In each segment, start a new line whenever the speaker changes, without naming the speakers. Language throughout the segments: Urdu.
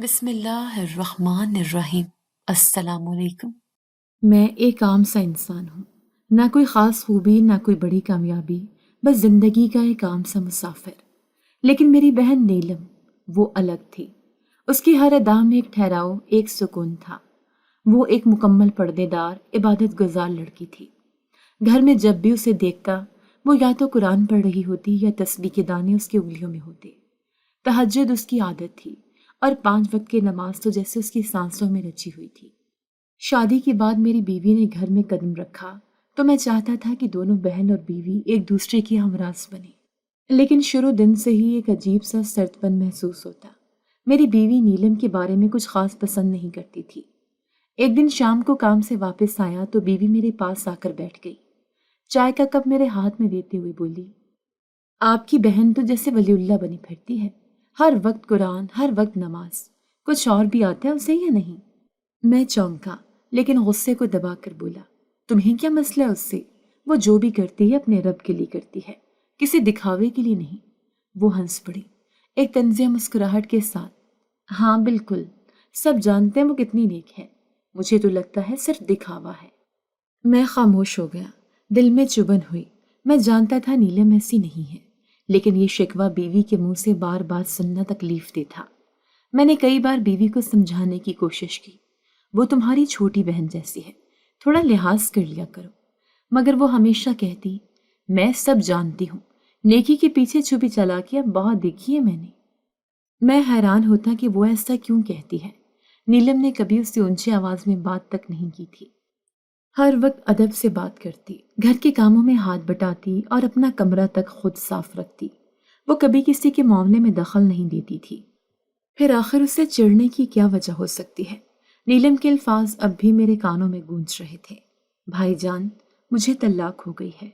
بسم اللہ الرحمن الرحیم۔ السلام علیکم۔
میں ایک عام سا انسان ہوں، نہ کوئی خاص خوبی نہ کوئی بڑی کامیابی، بس زندگی کا ایک عام سا مسافر۔ لیکن میری بہن نیلم وہ الگ تھی۔ اس کی ہر ادا میں ایک ٹھہراؤ، ایک سکون تھا۔ وہ ایک مکمل پردے دار عبادت گزار لڑکی تھی۔ گھر میں جب بھی اسے دیکھتا وہ یا تو قرآن پڑھ رہی ہوتی یا تسبیح کے دانے اس کی انگلیوں میں ہوتے۔ تہجد اس کی عادت تھی اور 5 وقت کی نماز تو جیسے اس کی سانسوں میں رچی ہوئی تھی۔ شادی کے بعد میری بیوی نے گھر میں قدم رکھا تو میں چاہتا تھا کہ دونوں بہن اور بیوی ایک دوسرے کی ہمراز بنیں، لیکن شروع دن سے ہی ایک عجیب سا سرد پن محسوس ہوتا۔ میری بیوی نیلم کے بارے میں کچھ خاص پسند نہیں کرتی تھی۔ ایک دن شام کو کام سے واپس آیا تو بیوی میرے پاس آ کر بیٹھ گئی، چائے کا کپ میرے ہاتھ میں دیتے ہوئے بولی، آپ کی بہن تو جیسے ولی اللہ بنی پھرتی ہے، ہر وقت قرآن، ہر وقت نماز، کچھ اور بھی آتا ہے اسے یا نہیں؟ میں چونکا لیکن غصے کو دبا کر بولا، تمہیں کیا مسئلہ ہے اس سے؟ وہ جو بھی کرتی ہے اپنے رب کے لیے کرتی ہے، کسی دکھاوے کے لیے نہیں۔ وہ ہنس پڑی ایک طنزیہ مسکراہٹ کے ساتھ، ہاں بالکل، سب جانتے ہیں وہ کتنی نیک ہے، مجھے تو لگتا ہے صرف دکھاوا ہے۔ میں خاموش ہو گیا، دل میں چبھن ہوئی۔ میں جانتا تھا نیلم ایسی نہیں ہے، لیکن یہ شکوہ بیوی کے منہ سے بار بار سننا تکلیف دہ تھا۔ میں نے کئی بار بیوی کو سمجھانے کی کوشش کی، وہ تمہاری چھوٹی بہن جیسی ہے، تھوڑا لحاظ کر لیا کرو، مگر وہ ہمیشہ کہتی، میں سب جانتی ہوں، نیکی کے پیچھے چھپی چالاکیاں بہت دیکھی ہے میں نے۔ میں حیران ہوتا کہ وہ ایسا کیوں کہتی ہے۔ نیلم نے کبھی اس سے اونچی آواز میں بات تک نہیں کی تھی، ہر وقت ادب سے بات کرتی، گھر کے کاموں میں ہاتھ بٹاتی اور اپنا کمرہ تک خود صاف رکھتی۔ وہ کبھی کسی کے معاملے میں دخل نہیں دیتی تھی۔ پھر آخر اسے چڑھنے کی کیا وجہ ہو سکتی ہے؟ نیلم کے الفاظ اب بھی میرے کانوں میں گونج رہے تھے، بھائی جان، مجھے طلاق ہو گئی ہے۔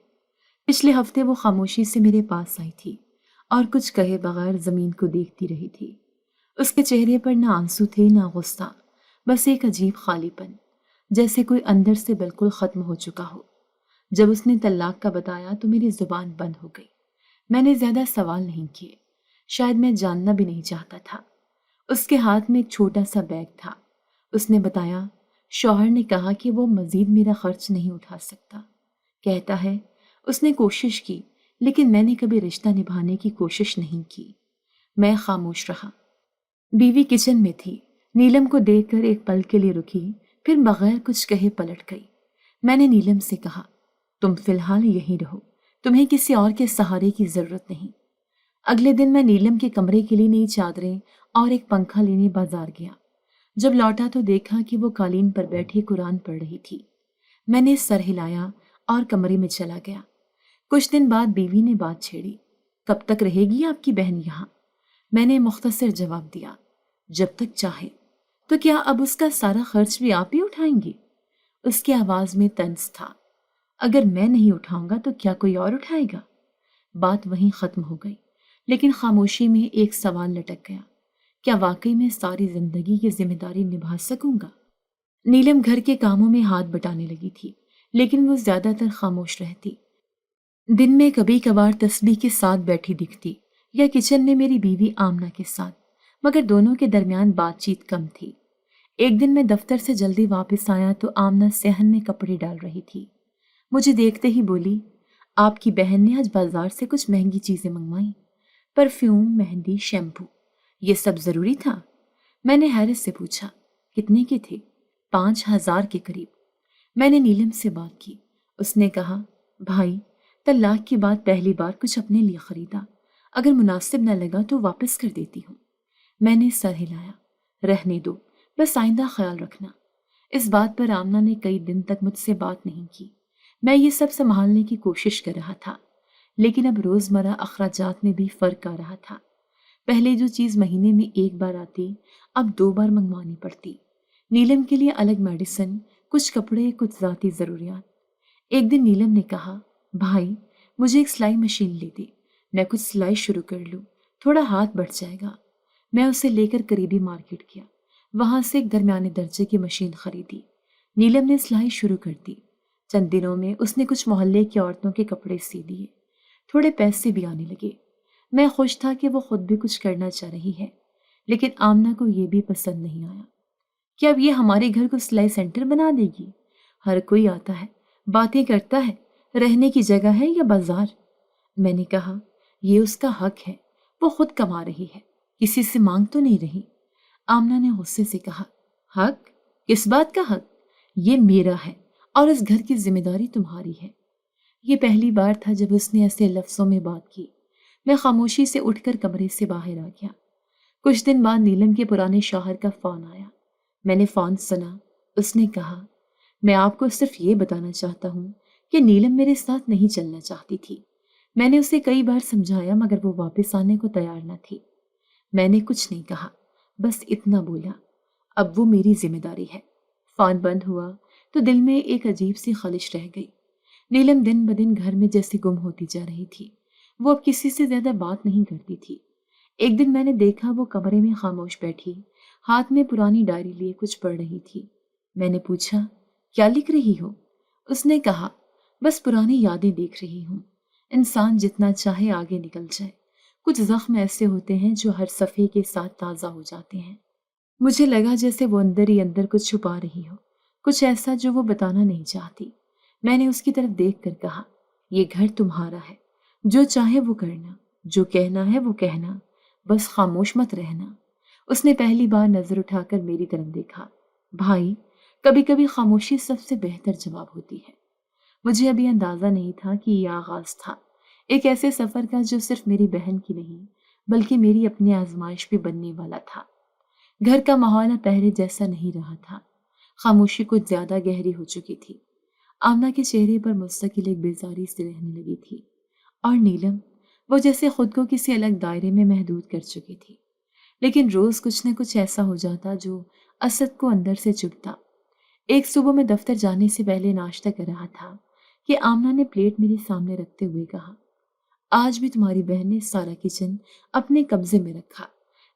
پچھلے ہفتے وہ خاموشی سے میرے پاس آئی تھی اور کچھ کہے بغیر زمین کو دیکھتی رہی تھی۔ اس کے چہرے پر نہ آنسو تھے نہ غصہ، بس ایک عجیب خالی پن، جیسے کوئی اندر سے بالکل ختم ہو چکا ہو۔ جب اس نے طلاق کا بتایا تو میری زبان بند ہو گئی۔ میں نے زیادہ سوال نہیں کیے، شاید میں جاننا بھی نہیں چاہتا تھا۔ اس کے ہاتھ میں ایک چھوٹا سا بیگ تھا۔ اس نے بتایا، شوہر نے کہا کہ وہ مزید میرا خرچ نہیں اٹھا سکتا، کہتا ہے اس نے کوشش کی لیکن میں نے کبھی رشتہ نبھانے کی کوشش نہیں کی۔ میں خاموش رہا۔ بیوی کچن میں تھی، نیلم کو دیکھ کر ایک پل کے لیے رکی، پھر بغیر کچھ کہے پلٹ گئی۔ میں نے نیلم سے کہا، تم فی الحال یہیں رہو، تمہیں کسی اور کے سہارے کی ضرورت نہیں۔ اگلے دن میں نیلم کے کمرے کے لیے نئی چادریں اور ایک پنکھا لینے بازار گیا۔ جب لوٹا تو دیکھا کہ وہ قالین پر بیٹھی قرآن پڑھ رہی تھی۔ میں نے سر ہلایا اور کمرے میں چلا گیا۔ کچھ دن بعد بیوی نے بات چھیڑی، کب تک رہے گی آپ کی بہن یہاں؟ میں نے مختصر جواب دیا، جب تک چاہے۔ تو کیا اب اس کا سارا خرچ بھی آپ ہی اٹھائیں گے؟ اس کی آواز میں طنز تھا، اگر میں نہیں اٹھاؤں گا تو کیا کوئی اور اٹھائے گا؟ بات وہیں ختم ہو گئی، لیکن خاموشی میں ایک سوال لٹک گیا، کیا واقعی میں ساری زندگی کی ذمہ داری نبھا سکوں گا؟ نیلم گھر کے کاموں میں ہاتھ بٹانے لگی تھی، لیکن وہ زیادہ تر خاموش رہتی۔ دن میں کبھی کبھار تسبیح کے ساتھ بیٹھی دکھتی یا کچن میں میری بیوی آمنہ کے ساتھ، مگر دونوں کے درمیان بات چیت کم تھی۔ ایک دن میں دفتر سے جلدی واپس آیا تو آمنہ صحن میں کپڑے ڈال رہی تھی۔ مجھے دیکھتے ہی بولی، آپ کی بہن نے آج بازار سے کچھ مہنگی چیزیں منگوائیں، پرفیوم، مہندی، شیمپو، یہ سب ضروری تھا؟ میں نے حیرت سے پوچھا، کتنے کے تھے؟ 5,000 کے قریب۔ میں نے نیلم سے بات کی، اس نے کہا، بھائی، طلاق کی بات پہلی بار کچھ اپنے لیے خریدا، اگر مناسب نہ لگا تو واپس کر دیتی ہوں۔ میں نے سر ہلایا، رہنے دو، بس آئندہ خیال رکھنا۔ اس بات پر آمنہ نے کئی دن تک مجھ سے بات نہیں کی۔ میں یہ سب سنبھالنے کی کوشش کر رہا تھا، لیکن اب روزمرہ اخراجات میں بھی فرق آ رہا تھا۔ پہلے جو چیز مہینے میں ایک بار آتی، اب 2 بار منگوانی پڑتی۔ نیلم کے لیے الگ میڈیسن، کچھ کپڑے، کچھ ذاتی ضروریات۔ ایک دن نیلم نے کہا، بھائی، مجھے ایک سلائی مشین لے دے، میں کچھ سلائی شروع کر لوں، تھوڑا ہاتھ بڑھ جائے گا۔ میں اسے لے کر قریبی مارکیٹ گیا، وہاں سے ایک درمیانے درجے کی مشین خریدی۔ نیلم نے سلائی شروع کر دی۔ چند دنوں میں اس نے کچھ محلے کی عورتوں کے کپڑے سی دیے، تھوڑے پیسے بھی آنے لگے۔ میں خوش تھا کہ وہ خود بھی کچھ کرنا چاہ رہی ہے، لیکن آمنہ کو یہ بھی پسند نہیں آیا کہ اب یہ ہمارے گھر کو سلائی سینٹر بنا دے گی۔ ہر کوئی آتا ہے، باتیں کرتا ہے، رہنے کی جگہ ہے یا بازار؟ میں نے کہا یہ اس کا حق ہے، وہ خود کما رہی ہے، کسی سے مانگ تو نہیں رہی۔ آمنہ نے غصے سے کہا حق؟ کس بات کا حق؟ یہ میرا ہے اور اس گھر کی ذمہ داری تمہاری ہے۔ یہ پہلی بار تھا جب اس نے ایسے لفظوں میں بات کی۔ میں خاموشی سے اٹھ کر کمرے سے باہر آ گیا۔ کچھ دن بعد نیلم کے پرانے شوہر کا فون آیا۔ میں نے فون سنا۔ اس نے کہا میں آپ کو صرف یہ بتانا چاہتا ہوں کہ نیلم میرے ساتھ نہیں چلنا چاہتی تھی۔ میں نے اسے کئی بار سمجھایا مگر وہ واپس آنے کو تیار نہ تھی۔ میں نے کچھ نہیں کہا، بس اتنا بولا اب وہ میری ذمہ داری ہے۔ فون بند ہوا تو دل میں ایک عجیب سی خلش رہ گئی۔ نیلم دن بدن گھر میں جیسے گم ہوتی جا رہی تھی۔ وہ اب کسی سے زیادہ بات نہیں کرتی تھی۔ ایک دن میں نے دیکھا وہ کمرے میں خاموش بیٹھی، ہاتھ میں پرانی ڈائری لیے کچھ پڑھ رہی تھی۔ میں نے پوچھا کیا لکھ رہی ہو؟ اس نے کہا بس پرانی یادیں دیکھ رہی ہوں۔ انسان جتنا چاہے آگے نکل جائے، کچھ زخم ایسے ہوتے ہیں جو ہر صفحے کے ساتھ تازہ ہو جاتے ہیں۔ مجھے لگا جیسے وہ اندر ہی اندر کچھ چھپا رہی ہو، کچھ ایسا جو وہ بتانا نہیں چاہتی۔ میں نے اس کی طرف دیکھ کر کہا یہ گھر تمہارا ہے، جو چاہے وہ کرنا، جو کہنا ہے وہ کہنا، بس خاموش مت رہنا۔ اس نے پہلی بار نظر اٹھا کر میری طرف دیکھا۔ بھائی، کبھی کبھی خاموشی سب سے بہتر جواب ہوتی ہے۔ مجھے ابھی اندازہ نہیں تھا کہ یہ آغاز تھا ایک ایسے سفر کا جو صرف میری بہن کی نہیں بلکہ میری اپنی آزمائش بھی بننے والا تھا۔ گھر کا ماحول اب پہلے جیسا نہیں رہا تھا۔ خاموشی کچھ زیادہ گہری ہو چکی تھی۔ آمنہ کے چہرے پر مستقل ایک بیزاری سی رہنے لگی تھی، اور نیلم وہ جیسے خود کو کسی الگ دائرے میں محدود کر چکی تھی۔ لیکن روز کچھ نہ کچھ ایسا ہو جاتا جو اسد کو اندر سے چبھتا۔ ایک صبح میں دفتر جانے سے پہلے ناشتہ کر رہا تھا کہ آمنہ نے پلیٹ میرے سامنے رکھتے ہوئے کہا آج بھی تمہاری بہن نے سارا کچن اپنے قبضے میں رکھا۔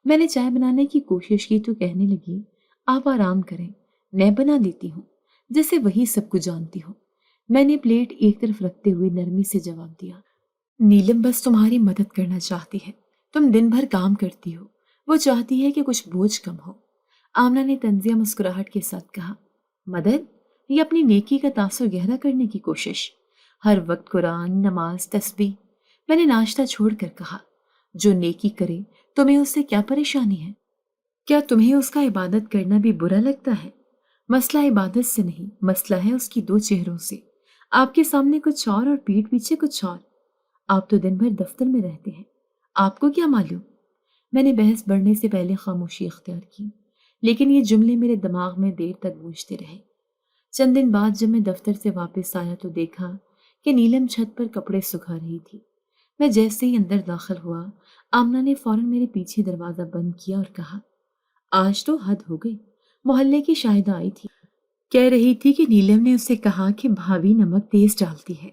میں نے چائے بنانے کی کوشش کی تو کہنے لگی آپ آرام کریں، میں بنا دیتی ہوں، جیسے وہی سب کچھ جانتی ہو۔ میں نے پلیٹ ایک طرف رکھتے ہوئے نرمی سے جواب دیا نیلم بس تمہاری مدد کرنا چاہتی ہے، تم دن بھر کام کرتی ہو، وہ چاہتی ہے کہ کچھ بوجھ کم ہو۔ آمنہ نے طنزیہ مسکراہٹ کے ساتھ کہا مدد یا اپنی نیکی کا تاثر گہرا کرنے کی کوشش؟ ہر وقت قرآن، نماز، تسبیح۔ میں نے ناشتہ چھوڑ کر کہا جو نیکی کرے تمہیں اس سے کیا پریشانی ہے؟ کیا تمہیں اس کا عبادت کرنا بھی برا لگتا ہے؟ مسئلہ عبادت سے نہیں، مسئلہ ہے اس کی دو چہروں سے۔ آپ کے سامنے کچھ اور پیٹھ پیچھے کچھ اور۔ آپ تو دن بھر دفتر میں رہتے ہیں، آپ کو کیا معلوم؟ میں نے بحث بڑھنے سے پہلے خاموشی اختیار کی، لیکن یہ جملے میرے دماغ میں دیر تک گونجتے رہے۔ چند دن بعد جب میں دفتر سے واپس آیا تو دیکھا کہ نیلم چھت پر کپڑے سکھا رہی تھی۔ میں جیسے ہی اندر داخل ہوا، آمنہ نے فوراً میرے پیچھے دروازہ بند کیا اور کہا آج تو حد ہو گئی، محلے کی شاہدہ آئی تھی، کہہ رہی تھی کہ نیلم نے اسے کہا کہ بھابھی نمک تیز ڈالتی ہے۔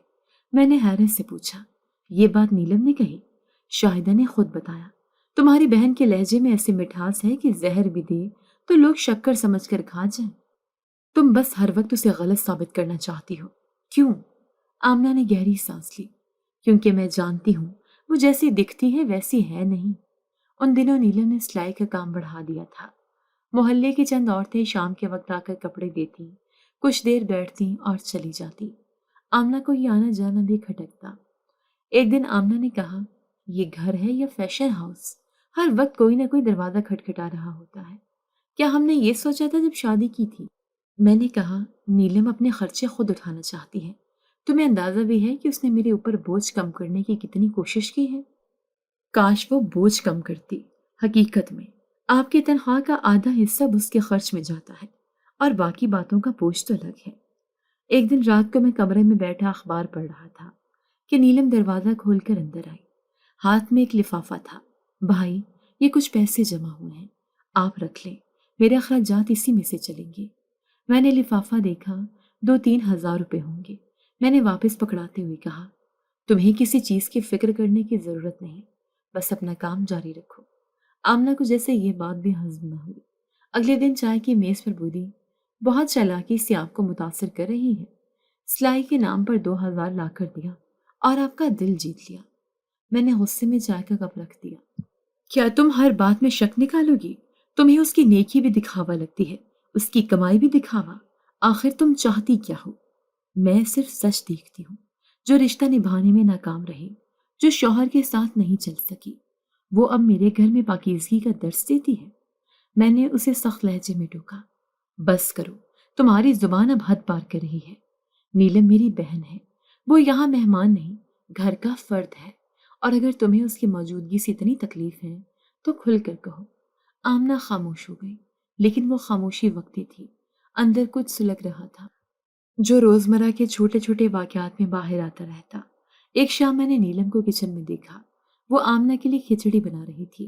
میں نے حیرت سے پوچھا یہ بات نیلم نے کہی؟ شاہدہ نے خود بتایا تمہاری بہن کے لہجے میں ایسی مٹھاس ہے کہ زہر بھی دے تو لوگ شکر سمجھ کر کھا جائیں۔ تم بس ہر وقت اسے غلط ثابت کرنا چاہتی ہو۔ کیوں؟ آمنہ نے گہری سانس لی۔ کیونکہ میں جانتی ہوں وہ جیسی دکھتی ہے ویسی ہے نہیں۔ ان دنوں نیلم نے سلائی کا کام بڑھا دیا تھا۔ محلے کی چند عورتیں شام کے وقت آ کر کپڑے دیتی، کچھ دیر بیٹھتی اور چلی جاتی۔ آمنہ کو یہ آنا جانا بھی کھٹکتا۔ ایک دن آمنہ نے کہا یہ گھر ہے یا فیشن ہاؤس؟ ہر وقت کوئی نہ کوئی دروازہ کھٹکھٹا رہا ہوتا ہے۔ کیا ہم نے یہ سوچا تھا جب شادی کی تھی؟ میں نے کہا نیلم اپنے خرچے خود اٹھانا چاہتی ہے۔ تمہیں اندازہ بھی ہے کہ اس نے میرے اوپر بوجھ کم کرنے کی کتنی کوشش کی ہے؟ کاش وہ بوجھ کم کرتی۔ حقیقت میں آپ کی تنخواہ کا آدھا حصہ اس کے خرچ میں جاتا ہے اور باقی باتوں کا بوجھ تو الگ ہے۔ ایک دن رات کو میں کمرے میں بیٹھا اخبار پڑھ رہا تھا کہ نیلم دروازہ کھول کر اندر آئی۔ ہاتھ میں ایک لفافہ تھا۔ بھائی، یہ کچھ پیسے جمع ہوئے ہیں، آپ رکھ لیں، میرے اخراجات اسی میں سے چلیں گے۔ میں نے لفافہ دیکھا، 2-3 ہزار روپے ہوں گے۔ میں نے واپس پکڑاتے ہوئے کہا تمہیں کسی چیز کی فکر کرنے کی ضرورت نہیں، بس اپنا کام جاری رکھو۔ آمنہ کو جیسے یہ بات بھی ہضم نہ ہوئی۔ اگلے دن چائے کی میز پر بولی بہت چالاکی سے آپ کو متاثر کر رہی ہے، سلائی کے نام پر 2000 لا کر دیا اور آپ کا دل جیت لیا۔ میں نے غصے میں چائے کا کپ رکھ دیا۔ کیا تم ہر بات میں شک نکالو گی؟ تمہیں اس کی نیکی بھی دکھاوا لگتی ہے، اس کی کمائی بھی دکھاوا۔ آخر تم چاہتی کیا ہو؟ میں صرف سچ دیکھتی ہوں، جو رشتہ نبھانے میں ناکام رہے، جو شوہر کے ساتھ نہیں چل سکی، وہ اب میرے گھر میں پاکیزگی کا درس دیتی ہے۔ میں نے اسے سخت لہجے میں ٹوکا۔ بس کرو، تمہاری زبان اب حد پار کر رہی ہے۔ نیلم میری بہن ہے، وہ یہاں مہمان نہیں، گھر کا فرد ہے، اور اگر تمہیں اس کی موجودگی سے اتنی تکلیف ہے تو کھل کر کہو۔ آمنہ خاموش ہو گئی، لیکن وہ خاموشی وقتی تھی، اندر کچھ سلگ رہا تھا جو روزمرہ کے چھوٹے چھوٹے واقعات میں باہر آتا رہتا۔ ایک شام میں نے نیلم کو کچن میں دیکھا، وہ آمنہ کے لیے کھچڑی بنا رہی تھی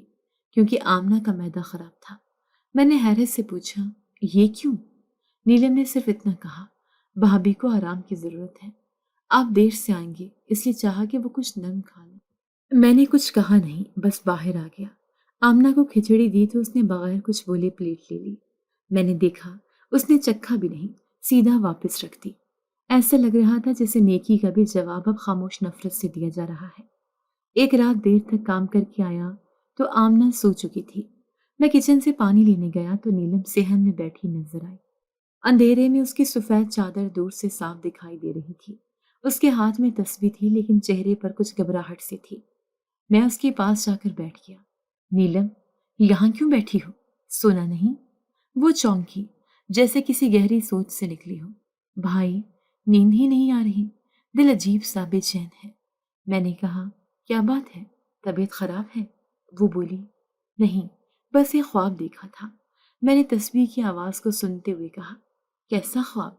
کیونکہ آمنہ کا معدہ خراب تھا۔ میں نے حیرت سے پوچھا، یہ کیوں؟ نیلم نے صرف اتنا کہا، بھابھی کو آرام کی ضرورت ہے، آپ دیر سے آئیں گے اس لیے چاہا کہ وہ کچھ نرم کھا لیں۔ میں نے کچھ کہا نہیں، بس باہر آ گیا۔ آمنہ کو کھچڑی دی تو اس نے بغیر کچھ بولے پلیٹ لے لی۔ میں نے دیکھا اس نے چکھا بھی نہیں، سیدھا واپس رکھ دی۔ ایسا لگ رہا تھا جیسے نیکی کا بھی جواب اب خاموش نفرت سے دیا جا رہا ہے۔ ایک رات دیر تک کام کر کے آیا تو آمنہ سو چکی تھی۔ میں کچن سے پانی لینے گیا تو نیلم صحن میں بیٹھی نظر آئی۔ اندھیرے میں اس کی سفید چادر دور سے صاف دکھائی دے رہی تھی۔ اس کے ہاتھ میں تسبیح تھی لیکن چہرے پر کچھ گھبراہٹ سی تھی۔ میں اس کے پاس جا کر بیٹھ گیا۔ نیلم، یہاں کیوں بیٹھی ہو؟ سونا نہیں؟ وہ چونکی، جیسے کسی گہری سوچ سے نکلی ہو۔ بھائی، نیند ہی نہیں آ رہی، دل عجیب سا بے چین ہے۔ میں نے کہا، کیا بات ہے؟ طبیعت خراب ہے؟ وہ بولی، نہیں، بس ایک خواب دیکھا تھا۔ میں نے تسبیح کی آواز کو سنتے ہوئے کہا، کیسا خواب؟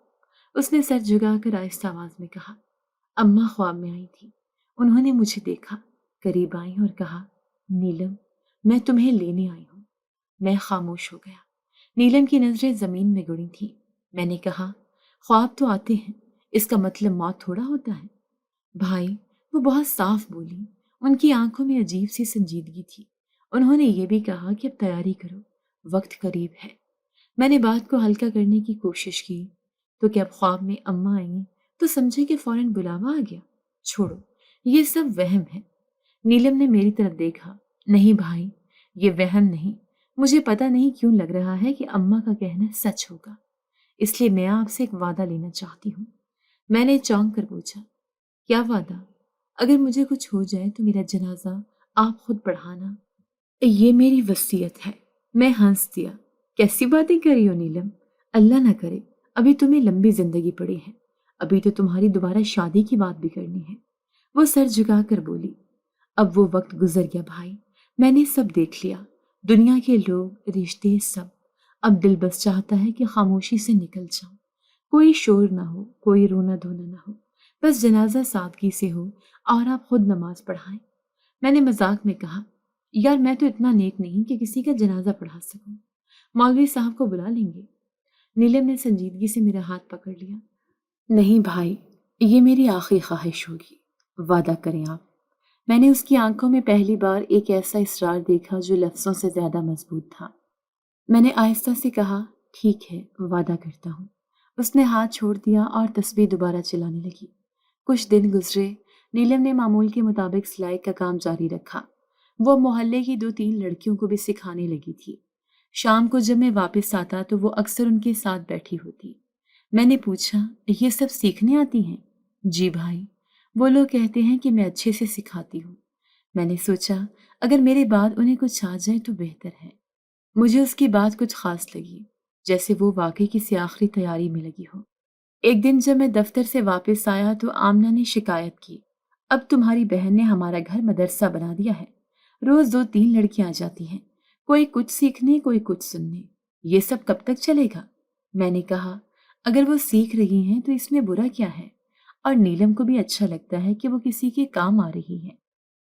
اس نے سر جھکا کر آہستہ آواز میں کہا، اماں خواب میں آئی تھی، انہوں نے مجھے دیکھا، قریب آئی اور کہا، نیلم، میں تمہیں لینے آئی ہوں۔ میں خاموش ہو گیا۔ نیلم کی نظریں زمین میں گڑی تھیں۔ میں نے کہا، خواب تو آتے ہیں، اس کا مطلب موت تھوڑا ہوتا ہے۔ بھائی، وہ بہت صاف بولی، ان کی آنکھوں میں عجیب سی سنجیدگی تھی۔ انہوں نے یہ بھی کہا کہ اب تیاری کرو، وقت قریب ہے۔ میں نے بات کو ہلکا کرنے کی کوشش کی، تو کہ اب خواب میں اماں آئیں تو سمجھے کہ فوراً بلاوا آ گیا۔ چھوڑو، یہ سب وہم ہے۔ نیلم نے میری طرف دیکھا، نہیں بھائی، یہ وہم نہیں، مجھے پتہ نہیں کیوں لگ رہا ہے کہ اماں کا کہنا سچ ہوگا، اس لیے میں آپ سے ایک وعدہ لینا چاہتی ہوں۔ میں نے چونک کر پوچھا، کیا وعدہ؟ اگر مجھے کچھ ہو جائے تو میرا جنازہ آپ خود پڑھانا۔ یہ میری وصیت ہے۔ میں ہنس دیا، کیسی باتیں کر رہی ہو نیلم؟ اللہ نہ کرے، ابھی تمہیں لمبی زندگی پڑی ہے، ابھی تو تمہاری دوبارہ شادی کی بات بھی کرنی ہے۔ وہ سر جھکا کر بولی، اب وہ وقت گزر گیا بھائی، میں نے سب دیکھ لیا، دنیا کے لوگ، رشتے، سب۔ اب دل بس چاہتا ہے کہ خاموشی سے نکل جاؤں، کوئی شور نہ ہو، کوئی رونا دھونا نہ ہو، بس جنازہ سادگی سے ہو اور آپ خود نماز پڑھائیں۔ میں نے مذاق میں کہا، یار میں تو اتنا نیک نہیں کہ کسی کا جنازہ پڑھا سکوں، مولوی صاحب کو بلا لیں گے۔ نیلم نے سنجیدگی سے میرا ہاتھ پکڑ لیا، نہیں بھائی، یہ میری آخری خواہش ہوگی، وعدہ کریں آپ۔ میں نے اس کی آنکھوں میں پہلی بار ایک ایسا اصرار دیکھا جو لفظوں سے زیادہ مضبوط تھا۔ میں نے آہستہ سے کہا، ٹھیک ہے، وعدہ کرتا ہوں۔ اس نے ہاتھ چھوڑ دیا اور تسبیح دوبارہ چلانے لگی۔ کچھ دن گزرے، نیلم نے معمول کے مطابق سلائی کا کام جاری رکھا۔ وہ محلے کی 2-3 لڑکیوں کو بھی سکھانے لگی تھی۔ شام کو جب میں واپس آتا تو وہ اکثر ان کے ساتھ بیٹھی ہوتی۔ میں نے پوچھا، یہ سب سیکھنے آتی ہیں؟ جی بھائی، وہ لوگ کہتے ہیں کہ میں اچھے سے سکھاتی ہوں۔ میں نے سوچا، اگر میرے بعد انہیں کچھ آ جائے تو بہتر ہے۔ مجھے اس کی بات کچھ خاص لگی، جیسے وہ واقعی کسی آخری تیاری میں لگی ہو۔ ایک دن جب میں دفتر سے واپس آیا تو آمنہ نے شکایت کی، اب تمہاری بہن نے ہمارا گھر مدرسہ بنا دیا ہے، روز 2-3 لڑکیاں آ جاتی ہیں، کوئی کچھ سیکھنے، کوئی کچھ سننے، یہ سب کب تک چلے گا؟ میں نے کہا، اگر وہ سیکھ رہی ہیں تو اس میں برا کیا ہے، اور نیلم کو بھی اچھا لگتا ہے کہ وہ کسی کے کام آ رہی ہے۔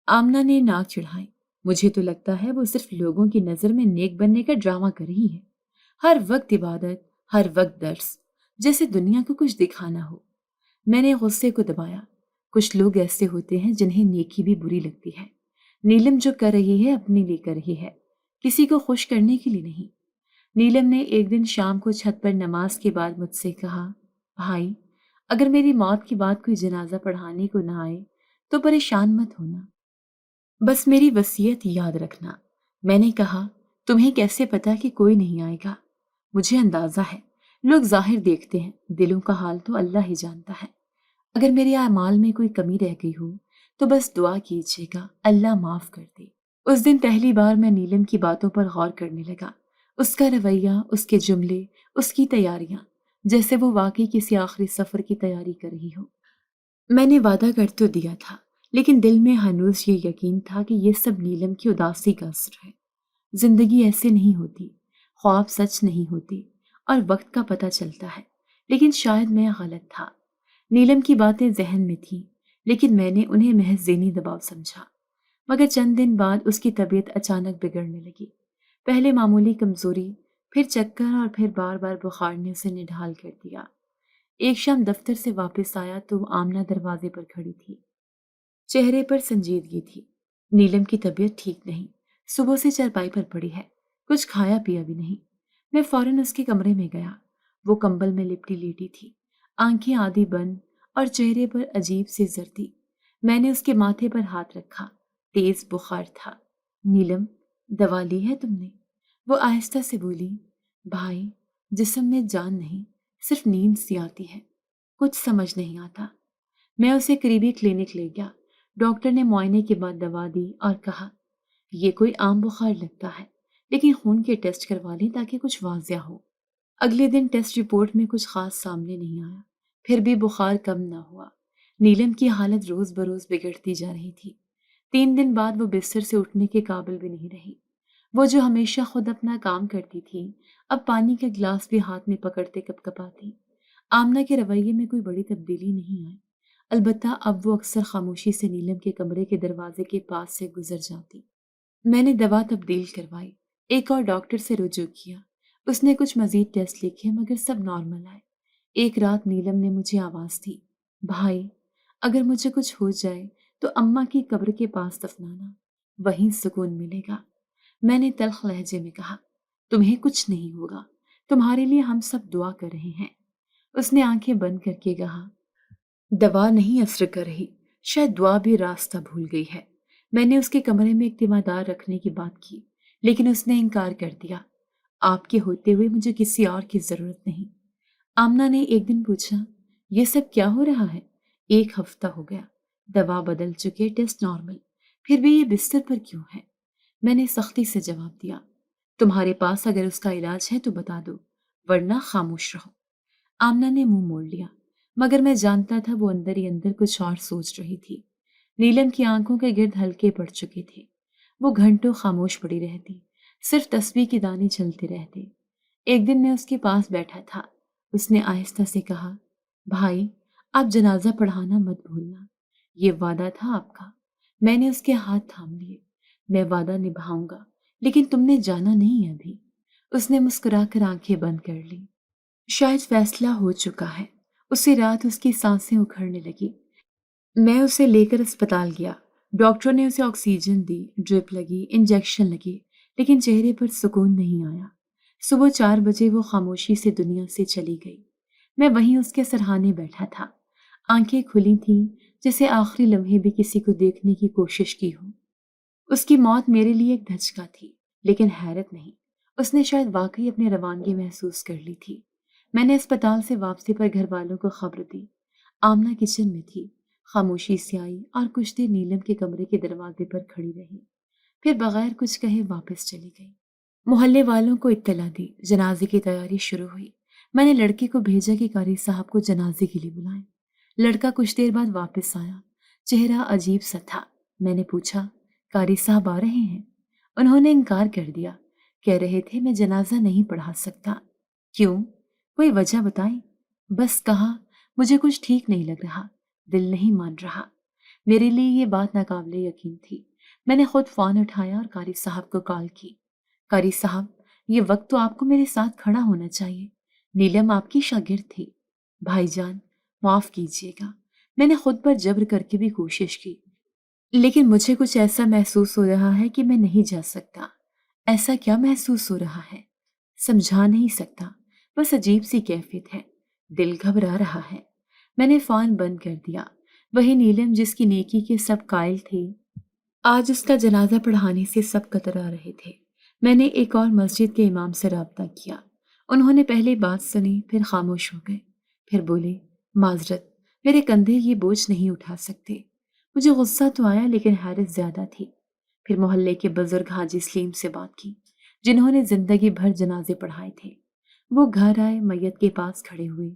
آمنہ نے ناک چڑھائی، مجھے تو لگتا ہے وہ صرف لوگوں کی نظر میں نیک بننے کا ڈرامہ کر رہی ہے، ہر وقت عبادت، ہر وقت درس، جیسے دنیا کو کچھ دکھانا ہو۔ میں نے غصے کو دبایا، کچھ لوگ ایسے ہوتے ہیں جنہیں نیکی بھی بری لگتی ہے۔ نیلم جو کر رہی ہے اپنے لیے کر رہی ہے، کسی کو خوش کرنے کے لیے نہیں۔ نیلم نے ایک دن شام کو چھت پر نماز کے بعد مجھ سے کہا، بھائی، اگر میری موت کے بعد کوئی جنازہ پڑھانے کو نہ آئے تو پریشان مت ہونا، بس میری وصیت یاد رکھنا، میں نے کہا تمہیں کیسے پتا کہ کوئی نہیں آئے گا؟ مجھے اندازہ ہے، لوگ ظاہر دیکھتے ہیں، دلوں کا حال تو اللہ ہی جانتا ہے۔ اگر میرے اعمال میں کوئی کمی رہ گئی ہو تو بس دعا کیجیے گا اللہ معاف کر دے۔ اس دن پہلی بار میں نیلم کی باتوں پر غور کرنے لگا، اس کا رویہ، اس کے جملے، اس کی تیاریاں، جیسے وہ واقعی کسی آخری سفر کی تیاری کر رہی ہو۔ میں نے وعدہ کر تو دیا تھا، لیکن دل میں ہنوز یہ یقین تھا کہ یہ سب نیلم کی اداسی کا اثر ہے۔ زندگی ایسے نہیں ہوتی، خواب سچ نہیں ہوتے اور وقت کا پتہ چلتا ہے، لیکن شاید میں غلط تھا۔ نیلم کی باتیں ذہن میں تھیں، لیکن میں نے انہیں محض ذہنی دباؤ سمجھا۔ مگر چند دن بعد اس کی طبیعت اچانک بگڑنے لگی۔ پہلے معمولی کمزوری، پھر چکر اور پھر بار بار بخار نے اسے نڈھال کر دیا۔ ایک شام دفتر سے واپس آیا تو آمنہ دروازے پر کھڑی تھی، چہرے پر سنجیدگی تھی۔ نیلم کی طبیعت ٹھیک نہیں، صبح سے چارپائی پر پڑی ہے، کچھ کھایا پیا بھی نہیں۔ میں فوراً اس کے کمرے میں گیا۔ وہ کمبل میں لپٹی لیٹی تھی، آنکھیں آدھی بند اور چہرے پر عجیب سی زردی۔ میں نے اس کے ماتھے پر ہاتھ رکھا، تیز بخار تھا۔ نیلم، دوا لی ہے تم نے؟ وہ آہستہ سے بولی، بھائی، جسم میں جان نہیں، صرف نیند سی آتی ہے، کچھ سمجھ نہیں آتا۔ میں اسے قریبی کلینک لے گیا۔ ڈاکٹر نے معائنے کے بعد دوا دی اور کہا، یہ کوئی عام بخار لگتا ہے، لیکن خون کے ٹیسٹ کروا لیں تاکہ کچھ واضح ہو۔ اگلے دن ٹیسٹ رپورٹ میں کچھ خاص سامنے نہیں آیا، پھر بھی بخار کم نہ ہوا۔ نیلم کی حالت روز بروز بگڑتی جا رہی تھی۔ 3 دن بعد وہ بستر سے اٹھنے کے قابل بھی نہیں رہی۔ وہ جو ہمیشہ خود اپنا کام کرتی تھی، اب پانی کا گلاس بھی ہاتھ میں پکڑتے کپ کپاتی۔ آمنہ کے رویے میں کوئی بڑی تبدیلی نہیں آئی، البتہ اب وہ اکثر خاموشی سے نیلم کے کمرے کے دروازے کے پاس سے گزر جاتی۔ میں نے دوا تبدیل کروائی، ایک اور ڈاکٹر سے رجوع کیا۔ اس نے کچھ مزید ٹیسٹ لکھے مگر سب نارمل آئے۔ ایک رات نیلم نے مجھے آواز دی، بھائی، اگر مجھے کچھ ہو جائے تو اماں کی قبر کے پاس دفنانا، وہیں سکون ملے گا۔ میں نے تلخ لہجے میں کہا، تمہیں کچھ نہیں ہوگا، تمہارے لیے ہم سب دعا کر رہے ہیں۔ اس نے آنکھیں بند کر کے کہا، دوا نہیں اثر کر رہی، شاید دعا بھی راستہ بھول گئی ہے۔ میں نے اس کے کمرے میں ایک تیماردار رکھنے کی بات کی، لیکن اس نے انکار کر دیا۔ آپ کے ہوتے ہوئے مجھے کسی اور کی ضرورت نہیں۔ آمنہ نے ایک دن پوچھا، یہ سب کیا ہو رہا ہے؟ 1 ہفتہ ہو گیا، دوا بدل چکے، ٹیسٹ نارمل، پھر بھی یہ بستر پر کیوں ہے؟ میں نے سختی سے جواب دیا، تمہارے پاس اگر اس کا علاج ہے تو بتا دو، ورنہ خاموش رہو۔ آمنہ نے منہ موڑ لیا، مگر میں جانتا تھا وہ اندر ہی اندر کچھ اور سوچ رہی تھی۔ نیلم کی آنکھوں کے گرد ہلکے پڑ چکے تھے، وہ گھنٹوں خاموش پڑی رہتی، صرف تسبیح کے دانے چلتے رہتے۔ ایک دن میں اس کے پاس بیٹھا تھا، اس نے آہستہ سے کہا، بھائی، آپ جنازہ پڑھانا مت بھولنا، یہ وعدہ تھا آپ کا۔ میں نے اس کے ہاتھ تھام لیے، میں وعدہ نبھاؤں گا، لیکن تم نے جانا نہیں ہے ابھی۔ اس نے مسکرا کر آنکھیں بند کر لی۔ شاید فیصلہ ہو چکا ہے۔ اسی رات اس کی سانسیں اکھڑنے لگی۔ میں اسے لے کر اسپتال گیا۔ ڈاکٹر نے اسے آکسیجن دی، ڈرپ لگی، انجیکشن لگے، لیکن چہرے پر سکون نہیں آیا۔ صبح 4 بجے وہ خاموشی سے دنیا سے چلی گئی۔ میں وہیں اس کے سرہانے بیٹھا تھا، آنکھیں کھلی تھیں جیسے آخری لمحے بھی کسی کو دیکھنے کی کوشش کی ہو۔ اس کی موت میرے لیے ایک دھچکا تھی، لیکن حیرت نہیں، اس نے شاید واقعی اپنی روانگی محسوس کر لی تھی۔ میں نے اسپتال سے واپسی پر گھر والوں کو خبر دی۔ آمنہ کچن میں تھی، خاموشی سے آئی اور کچھ دیر نیلم کے کمرے کے دروازے پر کھڑی رہی، پھر بغیر کچھ کہے واپس چلی گئی۔ محلے والوں کو اطلاع دی، جنازے کی تیاری شروع ہوئی۔ میں نے لڑکے کو بھیجا کہ قاری صاحب کو جنازے کے لیے بلائیں۔ لڑکا کچھ دیر بعد واپس آیا، چہرہ عجیب سا تھا۔ میں نے پوچھا، قاری صاحب آ رہے ہیں؟ انہوں نے انکار کر دیا، کہہ رہے تھے میں جنازہ نہیں پڑھا سکتا۔ کیوں؟ کوئی وجہ بتائیں؟ بس کہا، مجھے کچھ ٹھیک نہیں لگ رہا، دل نہیں مان رہا۔ میرے لیے یہ بات ناقابل یقین تھی۔ میں نے خود فون اٹھایا اور قاری صاحب کو کال کی۔ قاری صاحب، یہ وقت تو آپ کو میرے ساتھ کھڑا ہونا چاہیے، نیلم آپ کی شاگرد تھی۔ بھائی جان، معاف کیجیے گا، میں نے خود پر جبر کر کے بھی کوشش کی، لیکن مجھے کچھ ایسا محسوس ہو رہا ہے کہ میں نہیں جا سکتا۔ ایسا کیا محسوس ہو رہا ہے؟ سمجھا نہیں سکتا، بس عجیب سی کیفیت ہے، دل گھبرا رہا ہے۔ میں نے فون بند کر دیا۔ وہی نیلم جس کی نیکی کے سب قائل تھے، آج اس کا جنازہ پڑھانے سے سب کترا رہے تھے۔ میں نے ایک اور مسجد کے امام سے رابطہ کیا۔ انہوں نے پہلے بات سنی، پھر خاموش ہو گئے، پھر بولے، معذرت، میرے کندھے یہ بوجھ نہیں اٹھا سکتے۔ مجھے غصہ تو آیا لیکن حیرت زیادہ تھی۔ پھر محلے کے بزرگ حاجی سلیم سے بات کی، جنہوں نے زندگی بھر جنازے پڑھائے تھے۔ وہ گھر آئے، میت کے پاس کھڑے ہوئے،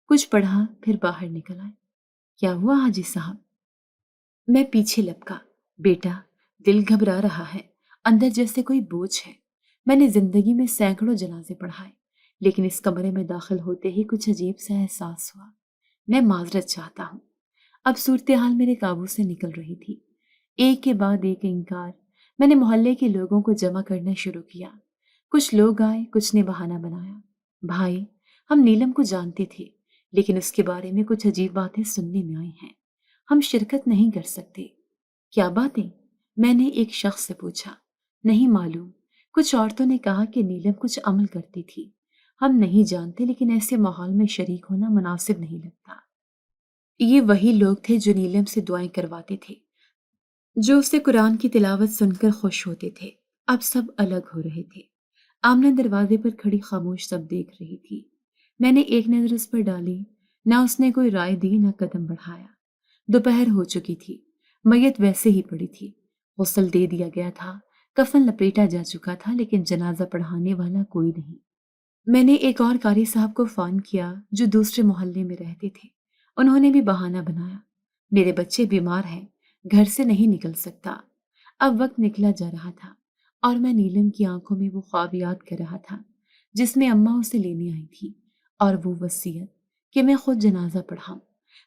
کچھ پڑھا، پھر باہر نکل آئے۔ کیا ہوا حاجی صاحب؟ میں پیچھے لپکا، بیٹا، دل گھبرا رہا ہے، اندر جیسے کوئی بوجھ ہے۔ میں نے زندگی میں سینکڑوں جنازے پڑھائے، لیکن اس کمرے میں داخل ہوتے ہی کچھ عجیب سا احساس ہوا۔ میں معذرت چاہتا ہوں۔ اب صورتحال میرے قابو سے نکل رہی تھی۔ ایک کے بعد ایک انکار۔ میں نے محلے کے لوگوں کو جمع کرنا شروع کیا۔ کچھ لوگ آئے، کچھ نے بہانہ بنایا، بھائی، ہم نیلم کو جانتے تھے، لیکن اس کے بارے میں کچھ عجیب باتیں سننے میں آئی ہیں، ہم شرکت نہیں کر سکتے۔ کیا باتیں؟ میں نے ایک شخص سے پوچھا۔ نہیں معلوم، کچھ عورتوں نے کہا کہ نیلم کچھ عمل کرتی تھی، ہم نہیں جانتے، لیکن ایسے ماحول میں شریک ہونا مناسب نہیں لگتا۔ یہ وہی لوگ تھے جو نیلم سے دعائیں کرواتے تھے، جو اسے قرآن کی تلاوت سن کر خوش ہوتے تھے۔ اب سب الگ ہو رہے تھے۔ آمنہ دروازے پر کھڑی خاموش سب دیکھ رہی تھی۔ میں نے ایک نظر اس پر ڈالی، نہ اس نے کوئی رائے دی، نہ قدم بڑھایا۔ دوپہر ہو چکی تھی، میت ویسے ہی پڑی تھی، غسل دے دیا گیا تھا، کفن لپیٹا جا چکا تھا، لیکن جنازہ پڑھانے والا کوئی نہیں۔ میں نے ایک اور قاری صاحب کو فون کیا جو دوسرے محلے میں رہتے تھے۔ انہوں نے بھی بہانہ بنایا، میرے بچے بیمار ہیں، گھر سے نہیں نکل سکتا۔ اب وقت نکلا جا رہا تھا اور میں نیلم کی آنکھوں میں وہ خواب یاد کر رہا تھا جس میں اماں اسے لینے آئی تھی، اور وہ وصیت کہ میں خود جنازہ پڑھاؤں۔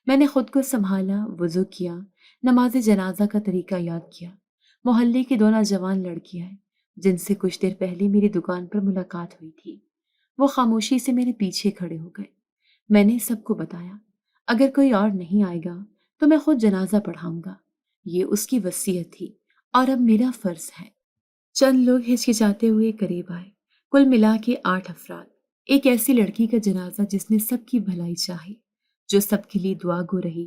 میں نے خود کو سنبھالا، وضو کیا، نماز جنازہ کا طریقہ یاد کیا۔ محلے کی دو نوجوان لڑکیاں ہیں جن سے کچھ دیر پہلے میری دکان پر ملاقات ہوئی تھی، وہ خاموشی سے میرے پیچھے کھڑے ہو گئے۔ میں نے سب کو بتایا، اگر کوئی اور نہیں آئے گا تو میں خود جنازہ پڑھاؤں گا۔ یہ اس کی وصیت تھی اور اب میرا فرض ہے۔ چند لوگ ہچکچاتے ہوئے قریب آئے، کل ملا کے 8 افراد۔ ایک ایسی لڑکی کا جنازہ جس نے سب کی بھلائی چاہی، جو سب کے لیے دعا گو رہی۔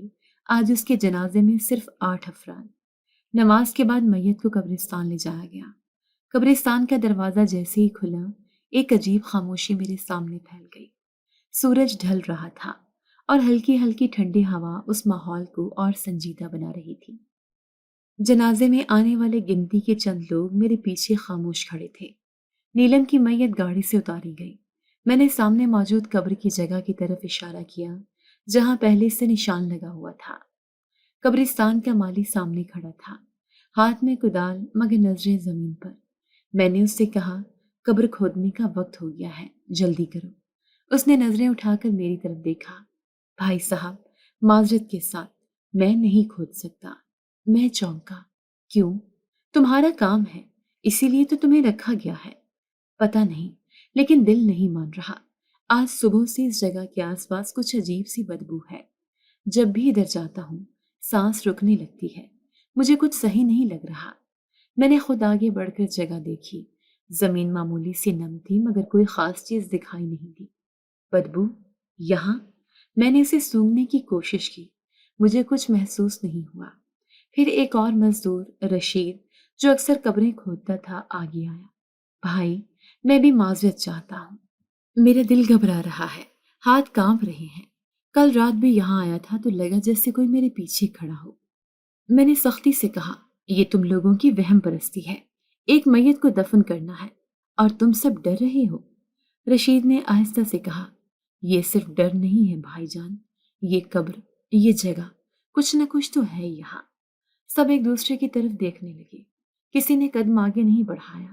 آج اس کے جنازے میں صرف 8 افراد۔ نماز کے بعد میت کو قبرستان لے جایا گیا۔ قبرستان کا دروازہ جیسے ہی کھلا، ایک عجیب خاموشی میرے سامنے پھیل گئی۔ سورج ڈھل رہا تھا اور ہلکی ہلکی ٹھنڈی ہوا اس ماحول کو اور سنجیدہ بنا رہی تھی۔ جنازے میں آنے والے گنتی کے چند لوگ میرے پیچھے خاموش کھڑے تھے۔ نیلم کی میت گاڑی سے اتاری گئی۔ میں نے سامنے موجود قبر کی جگہ کی طرف اشارہ کیا جہاں پہلے سے نشان لگا ہوا تھا۔ قبرستان کا مالی سامنے کھڑا تھا، ہاتھ میں کدال، مگر نظریں زمین پر۔ میں نے اس سے کہا، قبر کھودنے کا وقت ہو گیا ہے، جلدی کرو۔ اس نے نظریں اٹھا کر میری طرف دیکھا۔ بھائی صاحب، معذرت کے ساتھ، میں نہیں کھود سکتا۔ میں چونکا۔ کیوں؟ تمہارا کام ہے، اسی لیے تو تمہیں رکھا گیا ہے۔ پتہ نہیں، لیکن دل نہیں مان رہا۔ آج صبح سے اس جگہ کے آس پاس کچھ عجیب سی بدبو ہے۔ جب بھی ادھر جاتا ہوں، سانس رکنے لگتی ہے، مجھے کچھ صحیح نہیں لگ رہا۔ میں نے خود آگے بڑھ کر جگہ دیکھی۔ زمین معمولی سی نم تھی، مگر کوئی خاص چیز دکھائی نہیں دی۔ بدبو؟ یہاں؟ میں نے اسے سونگھنے کی کوشش کی، مجھے کچھ محسوس نہیں ہوا۔ پھر ایک اور مزدور، رشید، جو اکثر قبریں کھودتا تھا، آگے آیا۔ بھائی، میں بھی معذرت چاہتا ہوں، میرا دل گھبرا رہا ہے، ہاتھ کانپ رہے ہیں۔ کل رات بھی یہاں آیا تھا تو لگا جیسے کوئی میرے پیچھے کھڑا ہو۔ میں نے سختی سے کہا، یہ تم لوگوں کی وہم پرستی ہے، ایک میت کو دفن کرنا ہے اور تم سب ڈر رہے ہو۔ رشید نے آہستہ سے کہا، یہ صرف ڈر نہیں ہے بھائی جان، یہ قبر، یہ جگہ، کچھ نہ کچھ تو ہے یہاں۔ سب ایک دوسرے کی طرف دیکھنے لگے، کسی نے قدم آگے نہیں بڑھایا۔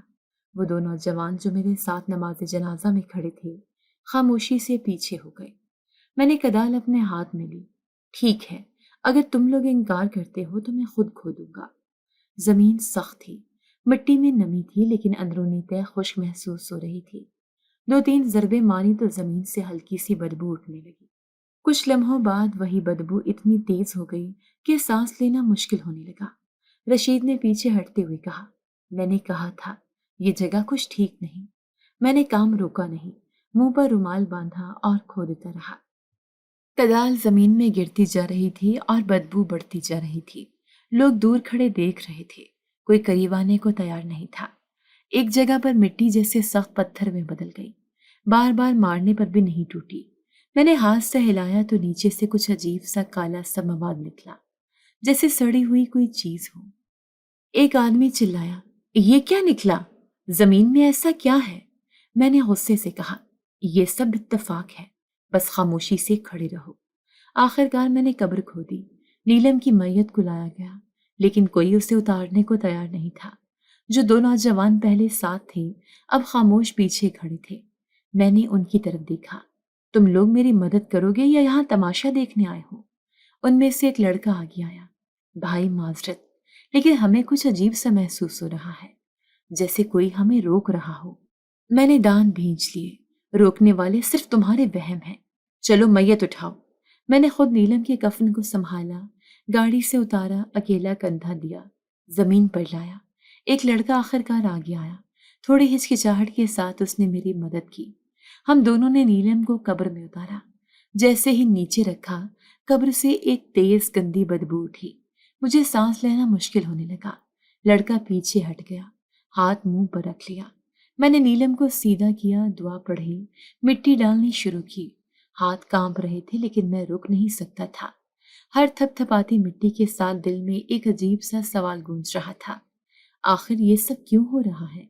وہ دو نوجوان جو میرے ساتھ نماز جنازہ میں کھڑے تھے، خاموشی سے پیچھے ہو گئے۔ میں نے کدال اپنے ہاتھ میں لی۔ ٹھیک ہے، اگر تم لوگ انکار کرتے ہو تو میں خود کھودوں گا۔ زمین سخت تھی، مٹی میں نمی تھی، لیکن اندرونی تہ خشک محسوس ہو رہی تھی۔ 2-3 ضربیں ماری تو زمین سے ہلکی سی بدبو اٹھنے لگی۔ کچھ لمحوں بعد وہی بدبو اتنی تیز ہو گئی کہ سانس لینا مشکل ہونے لگا۔ رشید نے پیچھے ہٹتے ہوئے کہا، میں نے کہا تھا، یہ جگہ کچھ ٹھیک نہیں۔ میں نے کام روکا نہیں، منہ پر رومال باندھا اور کھودتا رہا۔ کدال زمین میں گرتی جا رہی تھی اور بدبو بڑھتی جا رہی تھی۔ لوگ دور کھڑے دیکھ رہے تھے، کوئی قریب آنے کو تیار نہیں تھا۔ ایک جگہ پر مٹی جیسے سخت پتھر میں بدل گئی، بار بار مارنے پر بھی نہیں ٹوٹی۔ میں نے ہاتھ سے ہلایا تو نیچے سے کچھ عجیب سا کالا سا مواد نکلا، جیسے سڑی ہوئی کوئی چیز ہو۔ ایک آدمی چلایا، یہ کیا نکلا؟ زمین میں ایسا کیا ہے؟ میں نے غصے سے کہا، یہ سب اتفاق ہے، بس خاموشی سے کھڑے رہو۔ آخر کار میں نے قبر کھودی، نیلم کی میت کو لایا گیا، لیکن کوئی اسے اتارنے کو تیار نہیں تھا۔ جو دو نوجوان پہلے ساتھ تھے اب خاموش پیچھے کھڑے تھے۔ میں نے ان کی طرف دیکھا، تم لوگ میری مدد کرو گے یا یہاں تماشا دیکھنے آئے ہو؟ ان میں سے ایک لڑکا آگے آیا، بھائی معذرت، لیکن ہمیں کچھ عجیب سا محسوس ہو رہا ہے، جیسے کوئی ہمیں روک رہا ہو۔ میں نے دان بھینچ لیے، روکنے والے صرف تمہارے وہم ہیں، چلو میت اٹھاؤ۔ میں نے خود نیلم کے کفن کو سنبھالا، گاڑی سے اتارا، اکیلا کندھا دیا، زمین پر لایا۔ ایک لڑکا آخر کار آگے آیا، تھوڑی ہچکچاہٹ کے ساتھ اس نے میری مدد کی۔ ہم دونوں نے نیلم کو قبر میں اتارا۔ جیسے ہی نیچے رکھا، قبر سے ایک تیز گندی بدبو اٹھی۔ مجھے سانس لینا مشکل ہونے لگا۔ لڑکا پیچھے ہٹ گیا، ہاتھ منہ پر رکھ لیا۔ میں نے نیلم کو سیدھا کیا، دعا پڑھی، مٹی ڈالنی شروع کی۔ ہاتھ کانپ رہے تھے لیکن میں رک نہیں سکتا تھا۔ ہر تھپ تھپاتی مٹی کے ساتھ دل میں ایک عجیب سا سوال گونج رہا تھا، آخر یہ سب کیوں ہو رہا ہے؟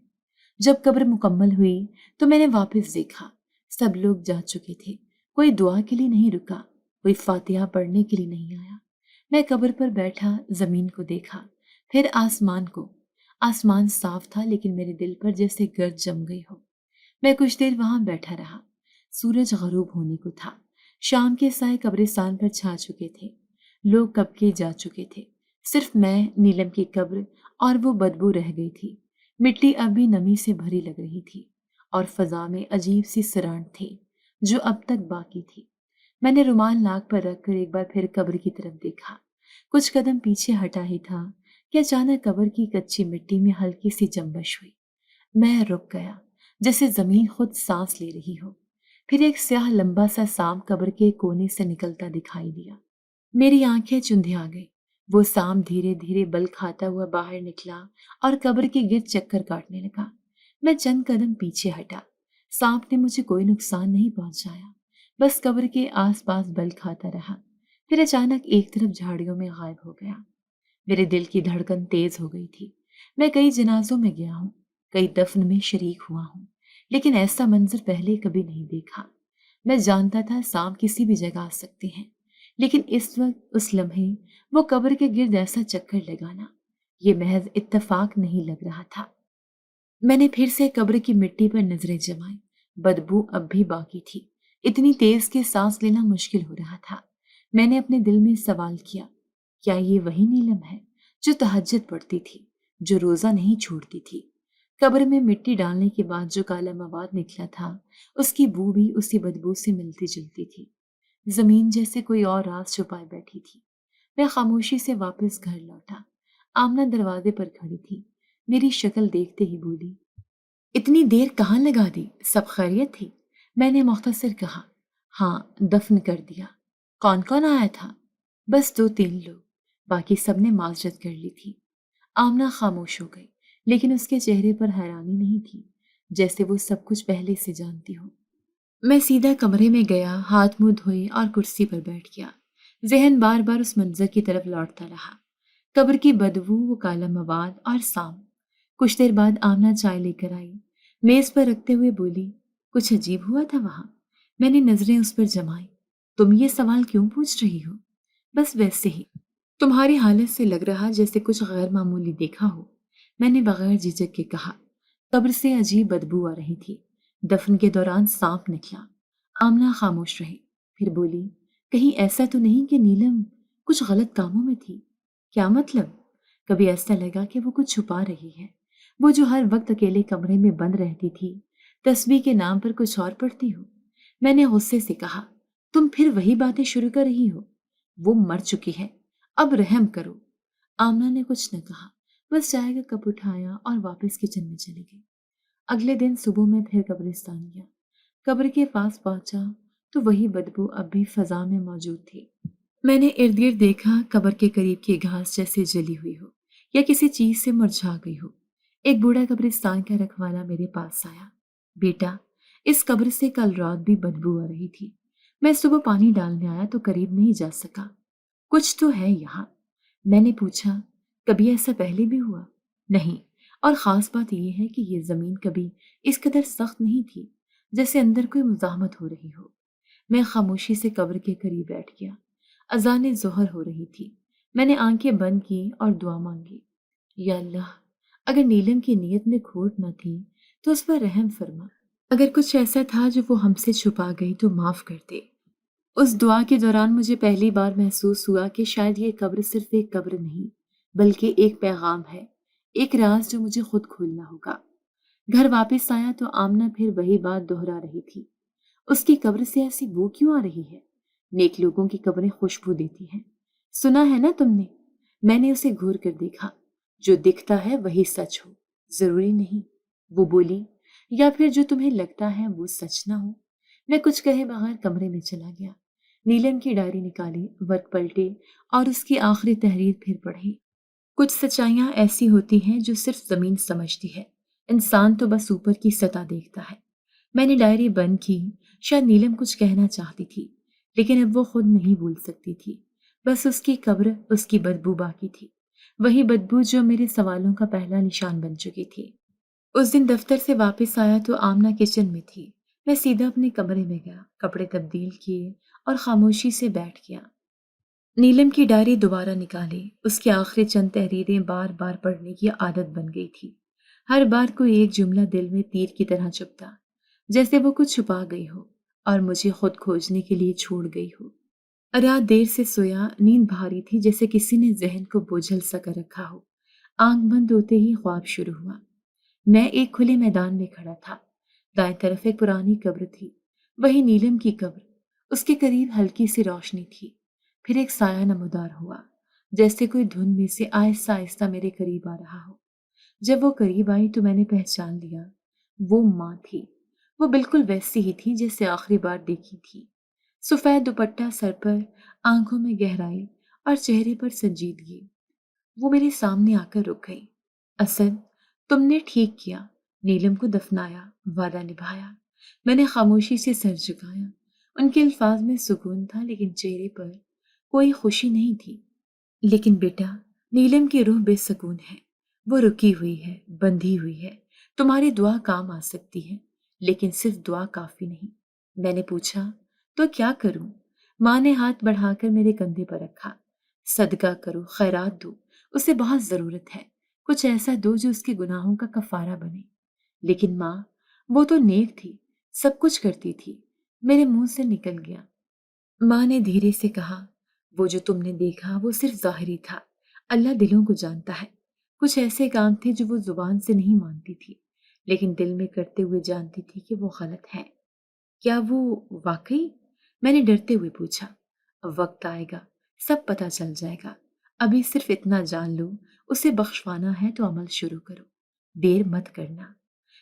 جب قبر مکمل ہوئی تو میں نے واپس دیکھا، سب لوگ جا چکے تھے، کوئی دعا کے لیے نہیں رکا، کوئی فاتحہ پڑھنے کے لیے نہیں آیا۔ میں قبر پر بیٹھا زمین کو دیکھا، پھر آسمان کو۔ آسمان صاف تھا لیکن میرے دل پر جیسے گرد جم گئی ہو۔ میں کچھ دیر وہاں بیٹھا رہا۔ سورج غروب ہونے کو تھا، شام کے سائے قبرستان پر چھا چکے تھے، لوگ کب کے جا چکے تھے، صرف میں، نیلم کی قبر اور وہ بدبو رہ گئی تھی۔ مٹی اب بھی نمی سے بھری لگ رہی تھی اور فضا میں عجیب سی سرانٹ تھی جو اب تک باقی تھی۔ میں نے رومال ناک پر رکھ کر ایک بار پھر قبر کی طرف دیکھا۔ کچھ قدم پیچھے ہٹا ہی تھا کہ اچانک قبر کی کچی مٹی میں ہلکی سی جنبش ہوئی۔ میں رک گیا، جیسے زمین خود سانس لے رہی ہو۔ پھر ایک سیاہ لمبا سا سانپ قبر کے کونے سے نکلتا دکھائی دیا۔ میری آنکھیں چندھیا گئی۔ وہ سانپ دھیرے دھیرے بل کھاتا ہوا باہر نکلا اور قبر کے گرد چکر کاٹنے لگا۔ میں چند قدم پیچھے ہٹا۔ سانپ نے مجھے کوئی نقصان نہیں پہنچایا، بس قبر کے آس پاس بل کھاتا رہا، پھر اچانک ایک طرف جھاڑیوں میں غائب ہو گیا۔ میرے دل کی دھڑکن تیز ہو گئی تھی۔ میں کئی جنازوں میں گیا ہوں، کئی دفن میں شریک ہوا ہوں، لیکن ایسا منظر پہلے کبھی نہیں دیکھا۔ میں جانتا تھا سانپ کسی بھی جگہ آ سکتے ہیں، لیکن اس وقت، اس لمحے، وہ قبر کے گرد ایسا چکر لگانا، یہ محض اتفاق نہیں لگ رہا تھا۔ میں نے پھر سے قبر کی مٹی پر نظریں جمائیں۔ بدبو اب بھی باقی تھی، اتنی تیز کہ سانس لینا مشکل ہو رہا تھا۔ میں نے اپنے دل میں سوال کیا، کیا یہ وہی نیلم ہے جو تہجد پڑھتی تھی، جو روزہ نہیں چھوڑتی تھی؟ قبر میں مٹی ڈالنے کے بعد جو کالا مواد نکلا تھا، اس کی بو بھی اسی بدبو سے ملتی جلتی تھی۔ زمین جیسے کوئی اور راز چھپائے بیٹھی تھی۔ میں خاموشی سے واپس گھر لوٹا۔ آمنہ دروازے پر کھڑی تھی، میری شکل دیکھتے ہی بولی، اتنی دیر کہاں لگا دی؟ سب خیریت تھی؟ میں نے مختصر کہا، ہاں، دفن کر دیا۔ کون کون آیا تھا؟ بس 2-3 لوگ، باقی سب نے معذرت کر لی تھی۔ آمنہ خاموش ہو گئی، لیکن اس کے چہرے پر حیرانی نہیں تھی، جیسے وہ سب کچھ پہلے سے جانتی ہو۔ میں سیدھا کمرے میں گیا، ہاتھ منہ دھوئے اور کرسی پر بیٹھ گیا۔ ذہن بار بار اس منظر کی طرف لوٹتا رہا، قبر کی بدبو، وہ کالا مواد اور سانپ۔ کچھ دیر بعد آمنہ چائے لے کر آئی، میز پر رکھتے ہوئے بولی، کچھ عجیب ہوا تھا وہاں؟ میں نے نظریں اس پر جمائیں۔ تم یہ سوال کیوں پوچھ رہی ہو؟ بس ویسے ہی، تمہاری حالت سے لگ رہا جیسے کچھ غیر معمولی دیکھا ہو، میں نے بغیر جھجک کے کہا۔ قبر سے عجیب بدبو آ رہی تھی، دفن کے دوران سانپ نکلا۔ آمنہ خاموش رہی، پھر بولی، کہیں ایسا تو نہیں کہ نیلم کچھ غلط کاموں میں تھی؟ کیا مطلب؟ کبھی ایسا لگا کہ وہ کچھ چھپا رہی ہے، وہ جو ہر وقت اکیلے کمرے میں بند رہتی تھی، تسبیح کے نام پر کچھ اور پڑھتی ہو؟ میں نے غصے سے کہا، تم پھر وہی باتیں شروع کر رہی ہو، وہ مر چکی ہے، اب رحم کرو۔ آمنہ نے کچھ نہ کہا، بس چائے کا کپ اٹھایا اور واپس کچن میں چلی گئی۔ اگلے دن صبح میں پھر قبرستان گیا۔ قبر کے پاس پہنچا تو وہی بدبو اب بھی فضا میں موجود تھی۔ میں نے ارد گرد دیکھا، قبر کے قریب کی گھاس جیسے جلی ہوئی ہو یا کسی چیز سے مرجھا گئی ہو۔ ایک بوڑھا قبرستان کا رکھوالا میرے پاس آیا۔ بیٹا، اس قبر سے کل رات بھی بدبو آ رہی تھی۔ میں صبح پانی ڈالنے آیا تو قریب نہیں جا سکا۔ کچھ تو ہے یہاں۔ میں نے پوچھا، کبھی ایسا پہلے بھی ہوا؟ نہیں، اور خاص بات یہ ہے کہ یہ زمین کبھی اس قدر سخت نہیں تھی جیسے اندر کوئی مزاحمت ہو رہی ہو۔ میں خاموشی سے قبر کے قریب بیٹھ گیا۔ اذان ظہر ہو رہی تھی۔ میں نے آنکھیں بند کی اور دعا مانگی، یا اللہ، اگر نیلم کی نیت میں کھوٹ نہ تھی تو اس پر رحم فرما۔ اگر کچھ ایسا تھا جو وہ ہم سے چھپا گئی تو معاف کر دے۔ اس دعا کے دوران مجھے پہلی بار محسوس ہوا کہ شاید یہ قبر صرف ایک قبر نہیں بلکہ ایک پیغام ہے، ایک راز جو مجھے خود کھولنا ہوگا۔ گھر واپس آیا تو آمنہ پھر وہی بات دہرا رہی تھی۔ اس کی قبر سے ایسی بو کیوں آ رہی ہے؟ نیک لوگوں کی قبریں خوشبو دیتی ہیں، سنا ہے نا تم نے؟ میں نے اسے گھور کر دیکھا۔ جو دکھتا ہے وہی سچ ہو، ضروری نہیں، وہ بولی، یا پھر جو تمہیں لگتا ہے وہ سچ نہ ہو۔ میں کچھ کہے بغیر کمرے میں چلا گیا۔ نیلم کی ڈائری نکالی، ورق پلٹے اور اس کی آخری تحریر پھر پڑھی۔ کچھ سچائیاں ایسی ہوتی ہیں جو صرف زمین سمجھتی ہے، انسان تو بس اوپر کی سطح دیکھتا ہے۔ میں نے ڈائری بند کی۔ شاید نیلم کچھ کہنا چاہتی تھی لیکن اب وہ خود نہیں بول سکتی تھی۔ بس اس کی قبر، اس کی بدبو باقی تھی، وہی بدبو جو میرے سوالوں کا پہلا نشان بن چکی تھی۔ اس دن دفتر سے واپس آیا تو آمنہ کچن میں تھی۔ میں سیدھا اپنے کمرے میں گیا، کپڑے تبدیل کیے اور خاموشی سے بیٹھ گیا۔ نیلم کی ڈائری دوبارہ نکالی۔ اس کی آخری چند تحریریں بار بار پڑھنے کی عادت بن گئی تھی۔ ہر بار کوئی ایک جملہ دل میں تیر کی طرح چبھتا، جیسے وہ کچھ چھپا گئی ہو اور مجھے خود کھوجنے کے لیے چھوڑ گئی ہو۔ رات دیر سے سویا، نیند بھاری تھی جیسے کسی نے ذہن کو بوجھل سا کر رکھا ہو۔ آنکھ بند ہوتے ہی خواب شروع ہوا۔ میں ایک کھلے میدان میں کھڑا تھا۔ دائیں طرف ایک پرانی قبر تھی، وہی نیلم کی قبر۔ اس کے قریب ہلکی سی روشنی تھی، پھر ایک سایہ نمودار ہوا، جیسے کوئی دھند میں سے آہستہ آہستہ میرے قریب آ رہا ہو۔ جب وہ قریب آئی تو میں نے پہچان لیا، وہ ماں تھی۔ وہ بالکل ویسی ہی تھی جیسے آخری بار دیکھی تھی، سفید دوپٹہ سر پر، آنکھوں میں گہرائی اور چہرے پر سنجیدگی۔ وہ میرے سامنے آ کر رک گئی۔ اسد، تم نے ٹھیک کیا، نیلم کو دفنایا، وعدہ نبھایا۔ میں نے خاموشی سے سر جھکایا۔ ان کے الفاظ میں سکون تھا لیکن چہرے پر کوئی خوشی نہیں تھی۔ لیکن بیٹا، نیلم کی روح بے سکون ہے، وہ رکی ہوئی ہے، بندھی ہوئی ہے۔ تمہاری دعا کام آ سکتی ہے لیکن صرف دعا کافی نہیں۔ میں نے پوچھا، تو کیا کروں؟ ماں نے ہاتھ بڑھا کر میرے کندھے پر رکھا۔ صدقہ کرو، خیرات دو، اسے بہت ضرورت ہے، کچھ ایسا دو جو اس کے گناہوں کا کفارہ بنے۔ لیکن ماں، وہ تو نیک تھی، سب کچھ کرتی تھی۔ میرے منہ سے نکل گیا۔ ماں نے دھیرے سے کہا، وہ جو تم نے دیکھا وہ صرف ظاہری تھا، اللہ دلوں کو جانتا ہے۔ کچھ ایسے کام تھے جو وہ زبان سے نہیں مانتی تھی لیکن دل میں کرتے ہوئے جانتی تھی کہ وہ غلط ہے۔ کیا وہ واقعی؟ میں نے ڈرتے ہوئے پوچھا۔ وقت آئے گا، سب پتہ چل جائے گا، ابھی صرف اتنا جان لو، اسے بخشوانا ہے تو عمل شروع کرو، دیر مت کرنا۔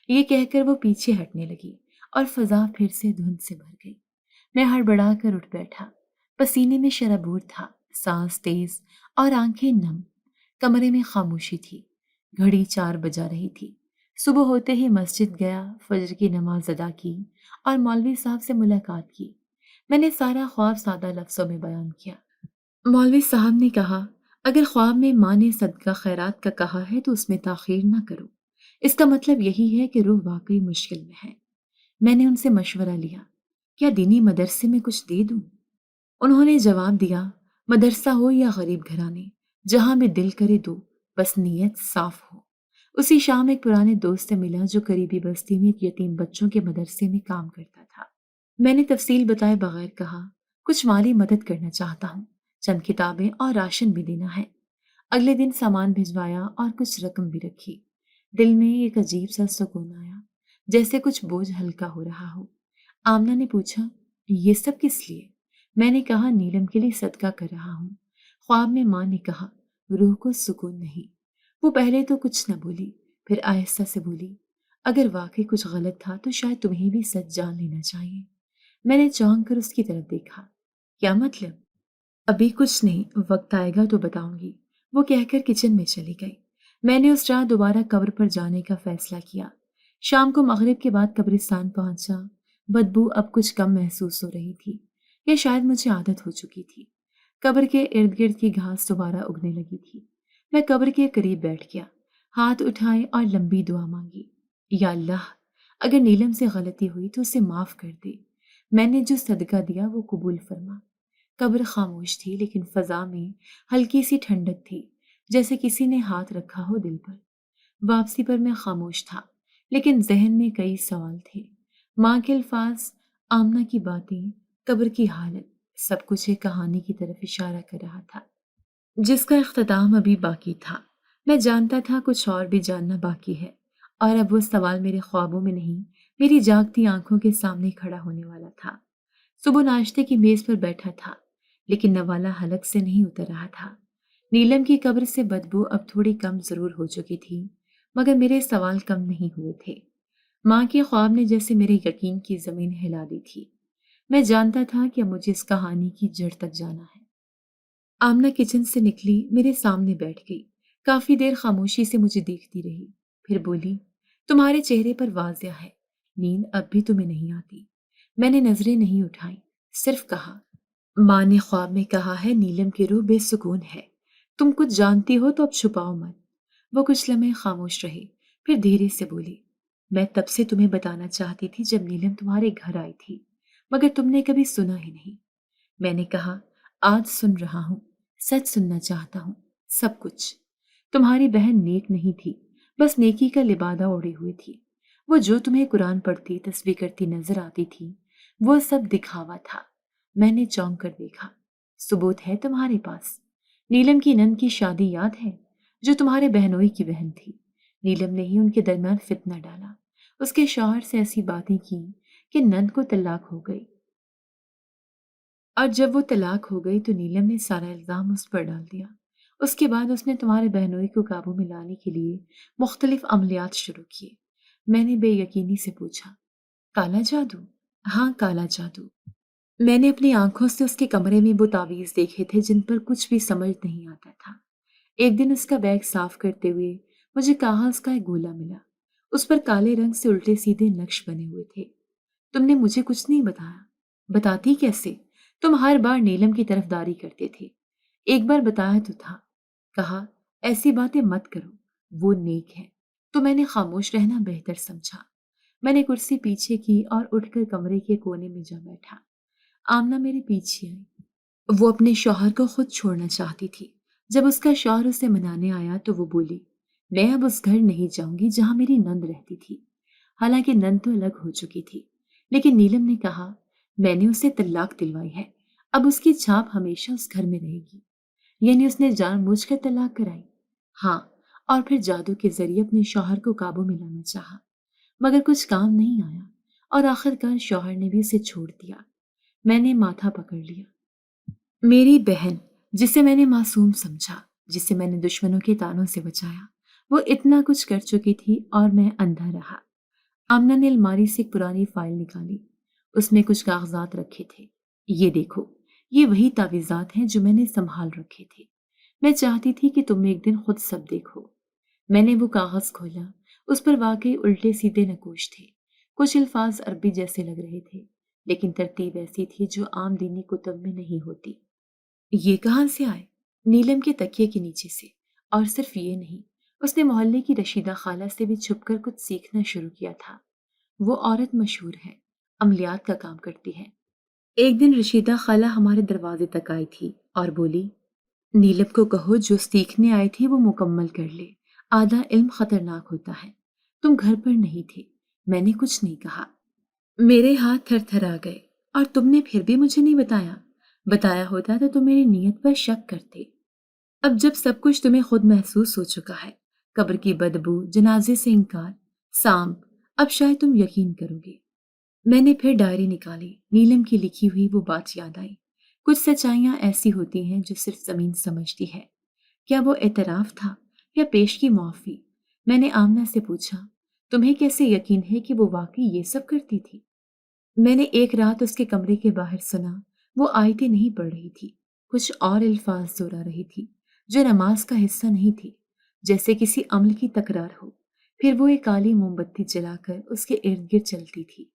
یہ کہہ کر وہ پیچھے ہٹنے لگی اور فضا پھر سے دھند سے بھر گئی۔ میں ہڑبڑا کر اٹھ بیٹھا، پسینے میں شرابور تھا، سانس تیز اور آنکھیں نم۔ کمرے میں خاموشی تھی۔ گھڑی 4 بجا رہی تھی۔ صبح ہوتے ہی مسجد گیا، فجر کی نماز ادا کی اور مولوی صاحب سے ملاقات کی۔ میں نے سارا خواب سادہ لفظوں میں بیان کیا۔ مولوی صاحب نے کہا، اگر خواب میں ماں نے صدقہ خیرات کا کہا ہے تو اس میں تاخیر نہ کرو، اس کا مطلب یہی ہے کہ روح واقعی مشکل میں ہے۔ میں نے ان سے مشورہ لیا، کیا دینی مدرسے میں کچھ دے دوں؟ انہوں نے جواب دیا، مدرسہ ہو یا غریب گھرانے، جہاں میں دل کرے دو، بس نیت صاف ہو۔ اسی شام ایک پرانے دوست سے ملا جو قریبی بستی میں ایک یتیم بچوں کے مدرسے میں کام کرتا تھا۔ میں نے تفصیل بتائے بغیر کہا، کچھ مالی مدد کرنا چاہتا ہوں، چند کتابیں اور راشن بھی دینا ہے۔ اگلے دن سامان بھجوایا اور کچھ رقم بھی رکھی۔ دل میں ایک عجیب سا سکون آیا، جیسے کچھ بوجھ ہلکا ہو رہا ہو۔ آمنہ نے پوچھا، یہ سب کس لیے؟ میں نے کہا، نیلم کے لیے صدقہ کر رہا ہوں۔ خواب میں ماں نے کہا، روح کو سکون نہیں۔ وہ پہلے تو کچھ نہ بولی، پھر آہستہ سے بولی، اگر واقعی کچھ غلط تھا تو شاید تمہیں بھی سچ جان لینا چاہیے۔ میں نے چونک کر اس کی طرف دیکھا۔ کیا مطلب؟ ابھی کچھ نہیں، وقت آئے گا تو بتاؤں گی، وہ کہہ کر کچن میں چلی گئی۔ میں نے اس رات دوبارہ قبر پر جانے کا فیصلہ کیا۔ شام کو مغرب کے بعد قبرستان پہنچا۔ بدبو اب کچھ کم محسوس ہو رہی تھی، یا شاید مجھے عادت ہو چکی تھی۔ قبر کے ارد گرد کی گھاس دوبارہ اگنے لگی تھی۔ میں قبر کے قریب بیٹھ گیا، ہاتھ اٹھائے اور لمبی دعا مانگی۔ یا اللہ، اگر نیلم سے غلطی ہوئی تو اسے معاف کر دے۔ میں نے جو صدقہ دیا وہ قبول فرما۔ قبر خاموش تھی، لیکن فضا میں ہلکی سی ٹھنڈک تھی، جیسے کسی نے ہاتھ رکھا ہو دل پر۔ واپسی پر میں خاموش تھا، لیکن ذہن میں کئی سوال تھے۔ ماں کے الفاظ، آمنہ کی باتیں، قبر کی حالت، سب کچھ ایک کہانی کی طرف اشارہ کر رہا تھا، جس کا اختتام ابھی باقی تھا۔ میں جانتا تھا کچھ اور بھی جاننا باقی ہے، اور اب وہ سوال میرے خوابوں میں نہیں، میری جاگتی آنکھوں کے سامنے کھڑا ہونے والا تھا۔ صبح ناشتے کی میز پر بیٹھا تھا، لیکن نوالا حلق سے نہیں اتر رہا تھا۔ نیلم کی قبر سے بدبو اب تھوڑی کم ضرور ہو چکی تھی، مگر میرے سوال کم نہیں ہوئے تھے۔ ماں کے خواب نے جیسے میرے یقین کی زمین ہلا دی تھی۔ میں جانتا تھا کہ اب مجھے اس کہانی کی جڑ تک جانا ہے۔ آمنہ کچن سے نکلی، میرے سامنے بیٹھ گئی، کافی دیر خاموشی سے مجھے دیکھتی رہی، پھر بولی، تمہارے چہرے پر واضح ہے نیند اب بھی تمہیں نہیں آتی۔ میں نے نظریں نہیں اٹھائیں، صرف کہا، ماں نے خواب میں کہا ہے نیلم کی روح بے سکون ہے، تم کچھ جانتی ہو تو اب چھپاؤ مت۔ وہ کچھ لمحے خاموش رہی، پھر دھیرے سے بولی، میں تب سے تمہیں بتانا چاہتی تھی جب نیلم تمہارے گھر آئی تھی، مگر تم نے کبھی سنا ہی نہیں۔ میں نے کہا، آج سن رہا ہوں، سچ سننا چاہتا ہوں، سب کچھ۔ تمہاری بہن نیک نہیں تھی، بس نیکی کا لبادہ اوڑھی ہوئی تھی۔ وہ جو تمہیں قرآن پڑھتی تسبیح کرتی نظر آتی تھی، وہ سب دکھاوا تھا۔ میں نے چونک کر دیکھا۔ ثبوت ہے تمہارے پاس؟ نیلم کی نند کی شادی یاد ہے، جو تمہارے بہنوئی کی بہن تھی؟ نیلم نے ہی ان کے درمیان فتنہ ڈالا، اس کے شوہر سے ایسی باتیں کی کہ نند کو طلاق ہو گئی، اور جب وہ طلاق ہو گئی تو نیلم نے سارا الزام اس پر ڈال دیا۔ اس کے بعد اس نے تمہارے بہنوئی کو قابو میں لانے کے لیے مختلف عملیات شروع کیے۔ میں نے بے یقینی سے پوچھا، کالا جادو؟ ہاں، کالا جادو۔ میں نے اپنی آنکھوں سے اس کے کمرے میں وہ تعویذ دیکھے تھے جن پر کچھ بھی سمجھ نہیں آتا تھا۔ ایک دن اس کا بیگ صاف کرتے ہوئے مجھے کاغذ کا ایک گولا ملا، اس پر کالے رنگ سے الٹے سیدھے نقش بنے ہوئے تھے۔ تم نے مجھے کچھ نہیں بتایا۔ بتاتی کیسے؟ تم ہر بار نیلم کی طرفداری کرتے تھے۔ ایک بار بتایا تو تھا، کہا ایسی باتیں مت کرو، وہ نیک ہے، تو میں نے خاموش رہنا بہتر سمجھا۔ میں نے کرسی پیچھے کی اور اٹھ کر کمرے کے کونے میں جا بیٹھا۔ آمنہ میرے پیچھے آئی۔ وہ اپنے شوہر کو خود چھوڑنا چاہتی تھی۔ جب اس کا شوہر اسے منانے آیا تو وہ بولی، میں اب اس گھر نہیں جاؤں گی جہاں میری نند رہتی تھی۔ حالانکہ نند تو الگ ہو چکی تھی، لیکن نیلم نے کہا، میں نے اسے طلاق دلوائی ہے، اب اس کی چھاپ ہمیشہ اس گھر میں رہے گی۔ یعنی اس نے جان بوجھ کر طلاق کرائی؟ ہاں، اور پھر جادو کے ذریعے اپنے شوہر کو قابو میں لانا چاہا، مگر کچھ کام نہیں آیا، اور آخرکار شوہر نے بھی اسے چھوڑ دیا۔ میں نے ماتھا پکڑ لیا۔ میری بہن، جسے میں نے معصوم سمجھا، جسے میں نے دشمنوں کے تانوں سے بچایا، وہ اتنا کچھ کر چکی تھی اور میں اندھا رہا۔ آمنہ نے الماری سے ایک پرانی فائل نکالی، اس میں کچھ کاغذات رکھے تھے۔ یہ دیکھو، یہ وہی تعویذات ہیں جو میں نے سنبھال رکھے تھے۔ میں چاہتی تھی کہ تم ایک دن خود سب دیکھو۔ میں نے وہ کاغذ کھولا، اس پر واقعی الٹے سیدھے نقوش تھے۔ کچھ الفاظ عربی جیسے لگ رہے تھے، لیکن ترتیب ایسی تھی جو عام دینی کتب میں نہیں ہوتی۔ یہ کہاں سے آئے؟ نیلم کے تکیے کے نیچے سے۔ اور صرف یہ نہیں، اس نے محلے کی رشیدہ خالہ سے بھی چھپ کر کچھ سیکھنا شروع کیا تھا۔ وہ عورت مشہور ہے، عملیات کا کام کرتی ہے۔ ایک دن رشیدہ خالہ ہمارے دروازے تک آئی تھی اور بولی، نیلم کو کہو جو سیکھنے آئی تھی وہ مکمل کر لے، آدھا علم خطرناک ہوتا ہے۔ تم گھر پر نہیں تھے۔ میں نے کچھ نہیں کہا۔ میرے ہاتھ تھر تھر آ گئے، اور تم نے پھر بھی مجھے نہیں بتایا۔ بتایا ہوتا تو تم میری نیت پر شک کرتے۔ اب جب سب کچھ تمہیں خود محسوس ہو چکا ہے، قبر کی بدبو، جنازے سے انکار، سانپ، اب شاید تم یقین کرو گے۔ میں نے پھر ڈائری نکالی، نیلم کی لکھی ہوئی وہ بات یاد آئی، کچھ سچائیاں ایسی ہوتی ہیں جو صرف زمین سمجھتی ہے۔ کیا وہ اعتراف تھا یا پیش کی معافی؟ میں نے آمنہ سے پوچھا، تمہیں کیسے یقین ہے کہ وہ واقعی یہ سب کرتی تھی؟ میں نے ایک رات اس کے کمرے کے باہر سنا، وہ آیتیں نہیں پڑھ رہی تھی، کچھ اور الفاظ دہرا رہی تھی جو نماز کا حصہ نہیں تھی۔ جیسے کسی عمل کی تکرار ہو۔ پھر وہ ایک کالی موم بتی جلا کر اس کے ارد گرد چلتی تھی۔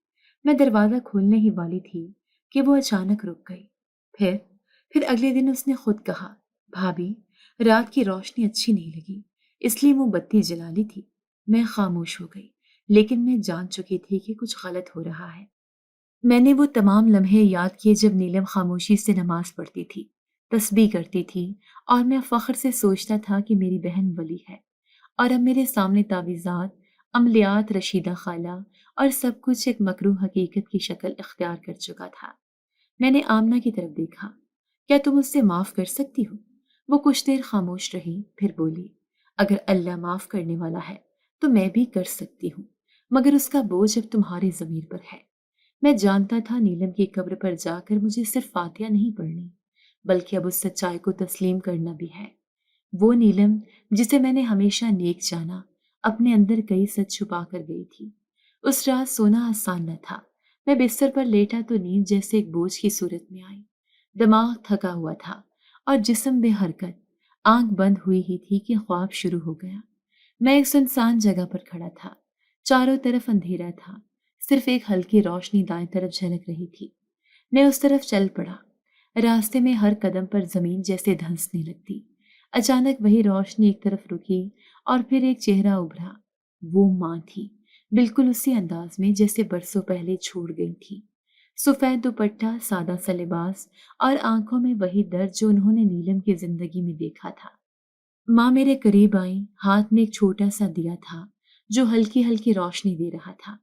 میں دروازہ کھولنے ہی والی تھی کہ وہ اچانک رک گئی۔ پھر اگلے دن اس نے خود کہا، بھابھی، رات کی روشنی اچھی نہیں لگی، اس لیے موم بتی جلا لی تھی۔ میں خاموش ہو گئی، لیکن میں جان چکی تھی کہ کچھ غلط ہو رہا ہے۔ میں نے وہ تمام لمحے یاد کیے جب نیلم خاموشی سے نماز پڑھتی تھی، تسبیح کرتی تھی، اور میں فخر سے سوچتا تھا کہ میری بہن ولی ہے، اور اب میرے سامنے تعویذات، عملیات، رشیدہ خالہ اور سب کچھ ایک مکروہ حقیقت کی شکل اختیار کر چکا تھا۔ میں نے آمنہ کی طرف دیکھا۔ کیا تم اس سے معاف کر سکتی ہو؟ وہ کچھ دیر خاموش رہی، پھر بولی، اگر اللہ معاف کرنے والا ہے تو میں بھی کر سکتی ہوں، مگر اس کا بوجھ اب تمہاری ضمیر پر ہے۔ میں جانتا تھا نیلم کی قبر پر جا کر مجھے صرف فاتحہ نہیں پڑھنی، بلکہ اب اس سچائی کو تسلیم کرنا بھی ہے۔ وہ نیلم جسے میں نے ہمیشہ نیک جانا، اپنے اندر کئی سچ چھپا کر گئی تھی۔ اس رات سونا آسان نہ تھا۔ میں بستر پر لیٹا تو نیند جیسے ایک بوجھ کی صورت میں آئی۔ دماغ تھکا ہوا تھا اور جسم بے حرکت۔ آنکھ بند ہوئی ہی تھی کہ خواب شروع ہو گیا۔ میں ایک سنسان جگہ پر کھڑا تھا، چاروں طرف اندھیرا تھا، صرف ایک ہلکی روشنی دائیں طرف جھلک رہی تھی۔ میں اس طرف چل پڑا۔ راستے میں ہر قدم پر زمین جیسے دھنسنے لگتی۔ اچانک وہی روشنی ایک طرف رکی اور پھر ایک چہرہ ابھرا۔ وہ ماں تھی، بالکل اسی انداز میں جیسے برسوں پہلے چھوڑ گئی تھی۔ سفید دوپٹہ، سادہ سا لباس اور آنکھوں میں وہی درد جو انہوں نے نیلم کی زندگی میں دیکھا تھا۔ ماں میرے قریب آئیں، ہاتھ میں ایک چھوٹا سا دیا تھا جو ہلکی ہلکی روشنی دے رہا تھا۔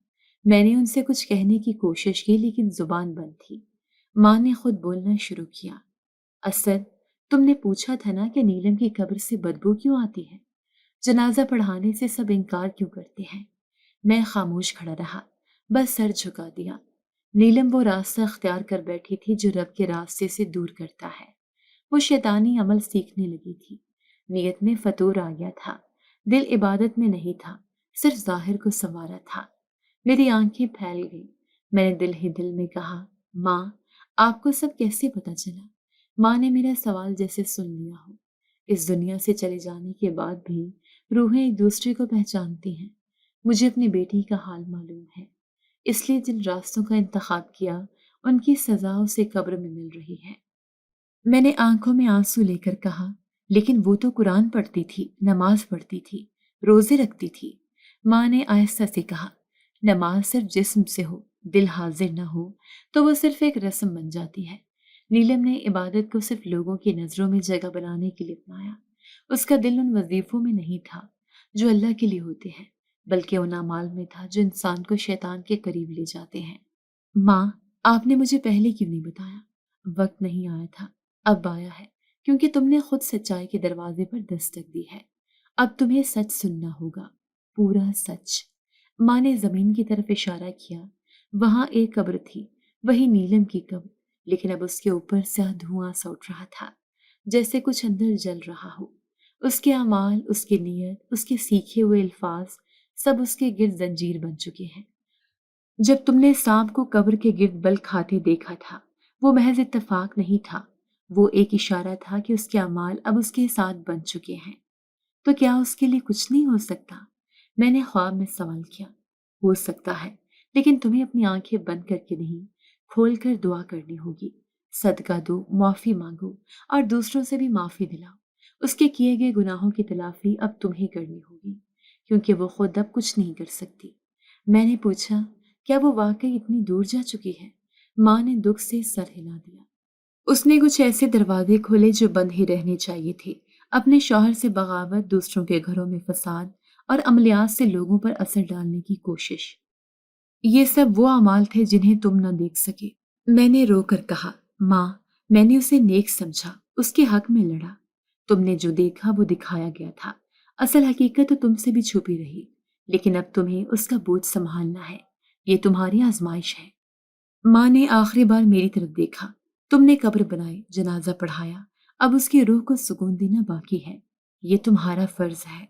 میں نے ان سے کچھ کہنے کی کوشش کی لیکن زبان بند تھی۔ ماں نے خود بولنا شروع کیا، اسد، تم نے پوچھا تھا نا کہ نیلم کی قبر سے بدبو کیوں آتی ہے؟ جنازہ پڑھانے سے سب انکار کیوں کرتے ہیں؟ میں خاموش کھڑا رہا، بس سر جھکا دیا۔ نیلم وہ راستہ اختیار کر بیٹھی تھی جو رب کے راستے سے دور کرتا ہے۔ وہ شیطانی عمل سیکھنے لگی تھی۔ نیت میں فطور آ گیا تھا، دل عبادت میں نہیں تھا، صرف ظاہر کو سنوارا تھا۔ میری آنکھیں پھیل گئی۔ میں نے دل ہی دل میں کہا، ماں، آپ کو سب کیسے پتا چلا؟ ماں نے میرا سوال جیسے سن لیا ہو۔ اس دنیا سے چلے جانے کے بعد بھی روحیں ایک دوسرے کو پہچانتی ہیں۔ مجھے اپنی بیٹی کا حال معلوم ہے، اس لیے جن راستوں کا انتخاب کیا ان کی سزا اسے قبر میں مل رہی ہے۔ میں نے آنکھوں میں آنسو لے کر کہا، لیکن وہ تو قرآن پڑھتی تھی، نماز پڑھتی تھی، روزے رکھتی تھی۔ ماں نے آہستہ سے کہا، نماز صرف جسم سے ہو، دل حاضر نہ ہو تو وہ صرف ایک رسم بن جاتی ہے۔ نیلم نے عبادت کو صرف لوگوں کی نظروں میں جگہ بنانے کے لیے اپنایا۔ اس کا دل ان وظیفوں میں نہیں تھا جو اللہ کے لیے ہوتے ہیں، بلکہ ان اعمال میں تھا جو انسان کو شیطان کے قریب لے جاتے ہیں۔ ماں، آپ نے مجھے پہلے کیوں نہیں بتایا؟ وقت نہیں آیا تھا، اب آیا ہے، کیونکہ تم نے خود سچائی کے دروازے پر دستک دی ہے۔ اب تمہیں سچ سننا ہوگا، پورا سچ۔ ماں نے زمین کی طرف اشارہ کیا۔ وہاں ایک قبر تھی، وہی نیلم کی قبر، لیکن اب اس کے اوپر سیاہ دھواں سا اٹھ رہا تھا، جیسے کچھ اندر جل رہا ہو۔ اس کے اعمال، اس کی نیت، اس کے سیکھے ہوئے الفاظ، سب اس کے گرد زنجیر بن چکے ہیں۔ جب تم نے سانپ کو قبر کے گرد بل کھاتے دیکھا تھا، وہ محض اتفاق نہیں تھا، وہ ایک اشارہ تھا کہ اس کے اعمال اب اس کے ساتھ بن چکے ہیں۔ تو کیا اس کے لیے کچھ نہیں ہو سکتا؟ میں نے خواب میں سوال کیا۔ ہو سکتا ہے، لیکن تمہیں اپنی آنکھیں بند کر کے نہیں، کھول کر دعا کرنی ہوگی۔ صدقہ دو، معافی مانگو اور دوسروں سے بھی معافی دلاؤ۔ اس کے کیے گئے گناہوں کی تلافی اب تمہیں کرنی ہوگی، کیونکہ وہ خود اب کچھ نہیں کر سکتی۔ میں نے پوچھا، کیا وہ واقعی اتنی دور جا چکی ہے؟ ماں نے دکھ سے سر ہلا دیا۔ اس نے کچھ ایسے دروازے کھولے جو بند ہی رہنے چاہیے تھے، اپنے شوہر سے بغاوت، دوسروں کے گھروں میں فساد اور عملیات سے لوگوں پر اثر ڈالنے کی کوشش۔ یہ سب وہ اعمال تھے جنہیں تم نہ دیکھ سکے۔ میں نے رو کر کہا، ماں، میں نے اسے نیک سمجھا، اس کے حق میں لڑا۔ تم نے جو دیکھا وہ دکھایا گیا تھا، اصل حقیقت تو تم سے بھی چھپی رہی، لیکن اب تمہیں اس کا بوجھ سنبھالنا ہے، یہ تمہاری آزمائش ہے۔ ماں نے آخری بار میری طرف دیکھا۔ تم نے قبر بنائی، جنازہ پڑھایا، اب اس کی روح کو سکون دینا باقی ہے، یہ تمہارا فرض ہے۔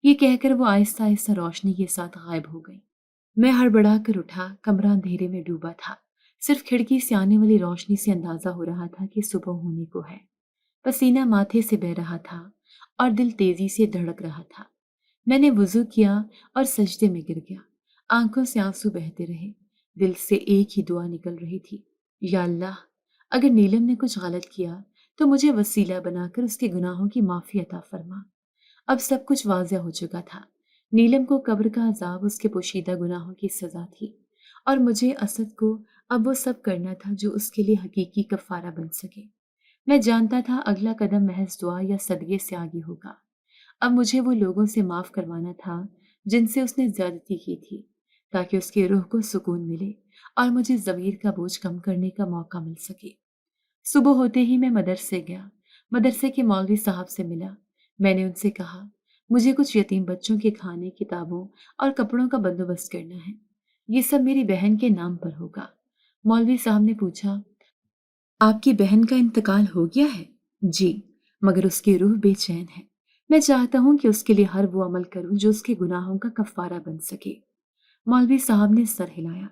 یہ کہہ کر وہ آہستہ آہستہ روشنی کے ساتھ غائب ہو گئی۔ میں ہڑبڑا کر اٹھا، کمرہ اندھیرے میں ڈوبا تھا، صرف کھڑکی سے آنے والی روشنی سے اندازہ ہو رہا تھا کہ صبح ہونے کو ہے۔ پسینہ ماتھے سے بہہ رہا تھا اور دل تیزی سے دھڑک رہا تھا۔ میں نے وضو کیا اور سجدے میں گر گیا۔ آنکھوں سے آنسو بہتے رہے، دل سے ایک ہی دعا نکل رہی تھی، یا اللہ، اگر نیلم نے کچھ غلط کیا تو مجھے وسیلہ بنا کر اس کے گناہوں کی معافی عطا فرما۔ اب سب کچھ واضح ہو چکا تھا۔ نیلم کو قبر کا عذاب اس کے پوشیدہ گناہوں کی سزا تھی، اور مجھے اسد کو اب وہ سب کرنا تھا جو اس کے لیے حقیقی کفارہ بن سکے۔ میں جانتا تھا اگلا قدم محض دعا یا صدقے سے آگے ہوگا۔ اب مجھے وہ لوگوں سے معاف کروانا تھا جن سے اس نے زیادتی کی تھی، تاکہ اس کی روح کو سکون ملے اور مجھے ضمیر کا بوجھ کم کرنے کا موقع مل سکے۔ صبح ہوتے ہی میں مدرسے گیا۔ مدرسے کے مولوی صاحب سے ملا۔ میں نے ان سے کہا، مجھے کچھ یتیم بچوں کے کھانے، کتابوں اور کپڑوں کا بندوبست کرنا ہے۔ یہ سب میری بہن کے نام پر ہوگا۔ مولوی صاحب نے پوچھا، آپ کی بہن کا انتقال ہو گیا ہے؟ جی، مگر اس کی روح بے چین ہے۔ میں چاہتا ہوں کہ اس کے لیے ہر وہ عمل کروں جو اس کے گناہوں کا کفارہ بن سکے۔ مولوی صاحب نے سر ہلایا۔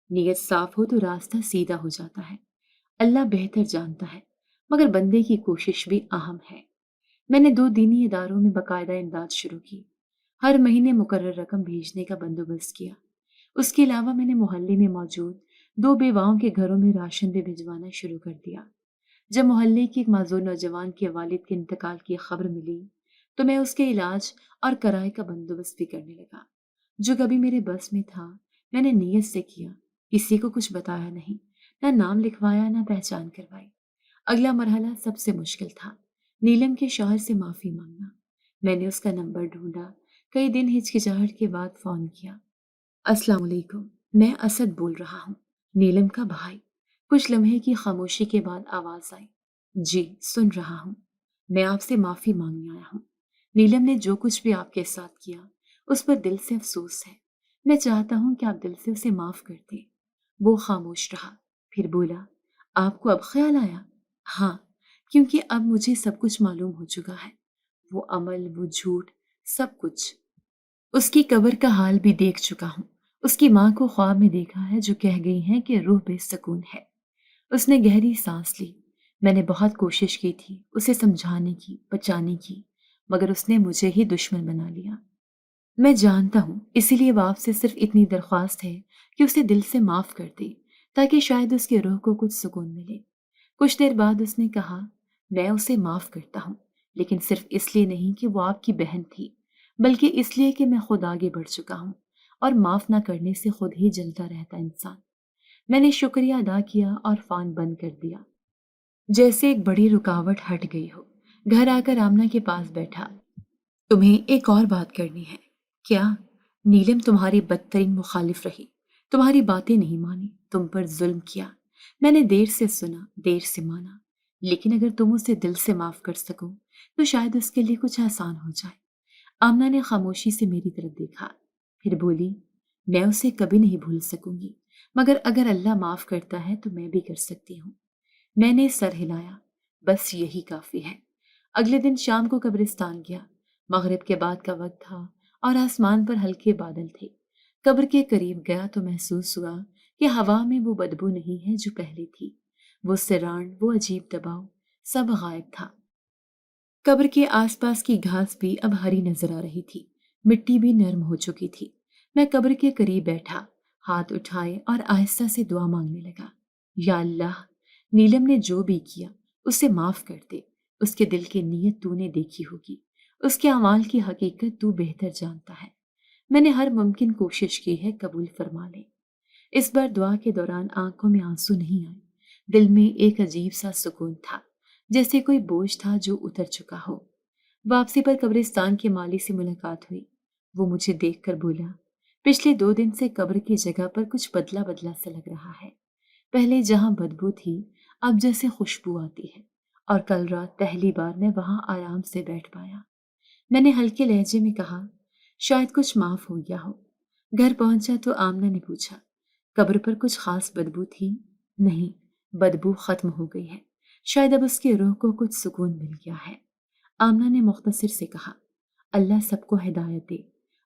نیت صاف ہو تو راستہ سیدھا ہو جاتا ہے۔ اللہ بہتر جانتا ہے، مگر بندے کی کوشش بھی اہم ہے۔ میں نے 2 دینی اداروں میں باقاعدہ امداد شروع کی۔ ہر مہینے مقرر رقم بھیجنے کا بندوبست کیا۔ اس کے علاوہ میں نے محلے میں موجود 2 بیواؤں کے گھروں میں راشن بھی بھجوانا شروع کر دیا۔ جب محلے کی ایک معذور نوجوان کے والد کے انتقال کی خبر ملی تو میں اس کے علاج اور کرائے کا بندوبست بھی کرنے لگا۔ جو کبھی میرے بس میں تھا میں نے نیت سے کیا، کسی کو کچھ بتایا نہیں، نہ نام لکھوایا نہ پہچان کروائی۔ اگلا مرحلہ سب سے مشکل تھا، نیلم کے شوہر سے معافی مانگنا۔ میں نے اس کا نمبر ڈھونڈا، کئی دن ہچکچاہٹ کے بعد فون کیا۔ السلام علیکم، میں اسد بول رہا ہوں، نیلم کا بھائی۔ کچھ لمحے کی خاموشی کے بعد آواز آئی، جی سن رہا ہوں، میں آپ سے معافی مانگنے آیا ہوں۔ نیلم نے جو کچھ بھی آپ کے ساتھ کیا اس پر دل سے افسوس ہے۔ میں چاہتا ہوں کہ آپ دل سے اسے معاف کر دیں۔ وہ خاموش رہا، پھر بولا، آپ کو اب خیال آیا؟ ہاں، کیونکہ اب مجھے سب کچھ معلوم ہو چکا ہے، وہ عمل، وہ جھوٹ، سب کچھ۔ اس کی قبر کا حال بھی دیکھ چکا ہوں۔ اس کی ماں کو خواب میں دیکھا ہے جو کہہ گئی ہیں کہ روح بے سکون ہے۔ اس نے گہری سانس لی۔ میں نے بہت کوشش کی تھی اسے سمجھانے کی، بچانے کی، مگر اس نے مجھے ہی دشمن بنا لیا۔ میں جانتا ہوں، اسی لیے وہ آپ سے صرف اتنی درخواست ہے کہ اسے دل سے معاف کر دے، تاکہ شاید اس کی روح کو کچھ سکون ملے۔ کچھ دیر بعد اس نے کہا، میں اسے معاف کرتا ہوں، لیکن صرف اس لیے نہیں کہ وہ آپ کی بہن تھی، بلکہ اس لیے کہ میں خود آگے بڑھ چکا ہوں، اور معاف نہ کرنے سے خود ہی جلتا رہتا انسان۔ میں نے شکریہ ادا کیا اور فون بند کر دیا، جیسے ایک بڑی رکاوٹ ہٹ گئی ہو۔ گھر آ کر آمنہ کے پاس بیٹھا۔ تمہیں ایک اور بات کرنی ہے۔ کیا؟ نیلم تمہاری بدترین مخالف رہی، تمہاری باتیں نہیں مانی، تم پر ظلم کیا۔ میں نے دیر سے سنا، دیر سے مانا، لیکن اگر تم اسے دل سے معاف کر سکو تو شاید اس کے لیے کچھ آسان ہو جائے۔ آمنہ نے خاموشی سے میری طرف دیکھا، پھر بولی، میں اسے کبھی نہیں بھول سکوں گی، مگر اگر اللہ معاف کرتا ہے تو میں بھی کر سکتی ہوں۔ میں نے سر ہلایا، بس یہی کافی ہے۔ اگلے دن شام کو قبرستان گیا۔ مغرب کے بعد کا وقت تھا اور آسمان پر ہلکے بادل تھے۔ قبر کے قریب گیا تو محسوس ہوا کہ ہوا میں وہ بدبو نہیں ہے جو پہلے تھی۔ وہ سراڑ، وہ عجیب دباؤ، سب غائب تھا۔ قبر کے آس پاس کی گھاس بھی اب ہری نظر آ رہی تھی، مٹی بھی نرم ہو چکی تھی۔ میں قبر کے قریب بیٹھا، ہاتھ اٹھائے اور آہستہ سے دعا مانگنے لگا، یا اللہ، نیلم نے جو بھی کیا اسے معاف کر دے۔ اس کے دل کی نیت تو نے دیکھی ہوگی، اس کے اعمال کی حقیقت تو بہتر جانتا ہے۔ میں نے ہر ممکن کوشش کی ہے، قبول فرما لے۔ اس بار دعا کے دوران آنکھوں میں آنسو نہیں آئے، دل میں ایک عجیب سا سکون تھا، جیسے کوئی بوجھ تھا جو اتر چکا ہو۔ واپسی پر قبرستان کے مالی سے ملاقات ہوئی۔ وہ مجھے دیکھ کر بولا، پچھلے 2 دن سے قبر کی جگہ پر کچھ بدلا بدلا سا لگ رہا ہے۔ پہلے جہاں بدبو تھی اب جیسے خوشبو آتی ہے، اور کل رات پہلی بار میں وہاں آرام سے بیٹھ پایا۔ میں نے ہلکے لہجے میں کہا، شاید کچھ معاف ہو گیا ہو۔ گھر پہنچا تو آمنہ نے پوچھا، قبر پر کچھ خاص بدبو تھی؟ نہیں، بدبو ختم ہو گئی ہے، شاید اب اس کی روح کو کچھ سکون مل گیا ہے۔ آمنہ نے مختصر سے کہا، اللہ سب کو ہدایت دے۔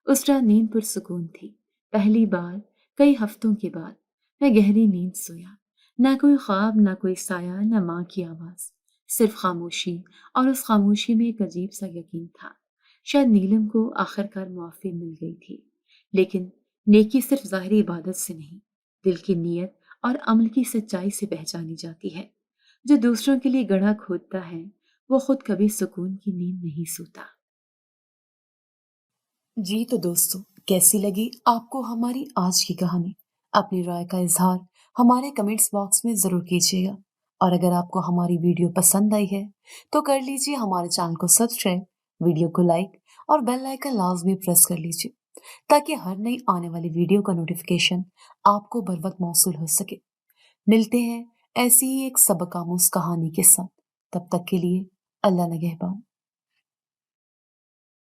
اس رات نیند پرسکون تھی۔ پہلی بار کئی ہفتوں کے بعد میں گہری نیند سویا، نہ کوئی خواب، نہ کوئی سایہ، نہ ماں کی آواز، صرف خاموشی، اور اس خاموشی میں ایک عجیب سا یقین تھا۔ شاید نیلم کو آخرکار معافی مل گئی تھی، لیکن نیکی صرف ظاہری عبادت سے نہیں، دل کی نیت اور عمل کی سچائی سے پہچانی جاتی ہے۔ جو دوسروں کے لیے گڑھا کھودتا ہے وہ خود کبھی سکون کی نیند نہیں سوتا۔
جی تو دوستو، کیسی لگی آپ کو ہماری آج کی کہانی؟ اپنی رائے کا اظہار ہمارے کمنٹس باکس میں ضرور کیجیے گا، اور اگر آپ کو ہماری ویڈیو پسند آئی ہے تو کر لیجیے ہمارے چینل کو سبسکرائب، ویڈیو کو لائک اور بیل آئیکن لازمی پریس کر لیجیے تاکہ ہر نئی آنے والی ویڈیو کا نوٹیفیکیشن آپ کو بر وقت موصول ہو سکے۔ ملتے ہیں ایسی ہی ایک سبق آموز کہانی کے ساتھ، تب تک کے لیے اللہ نگہبان۔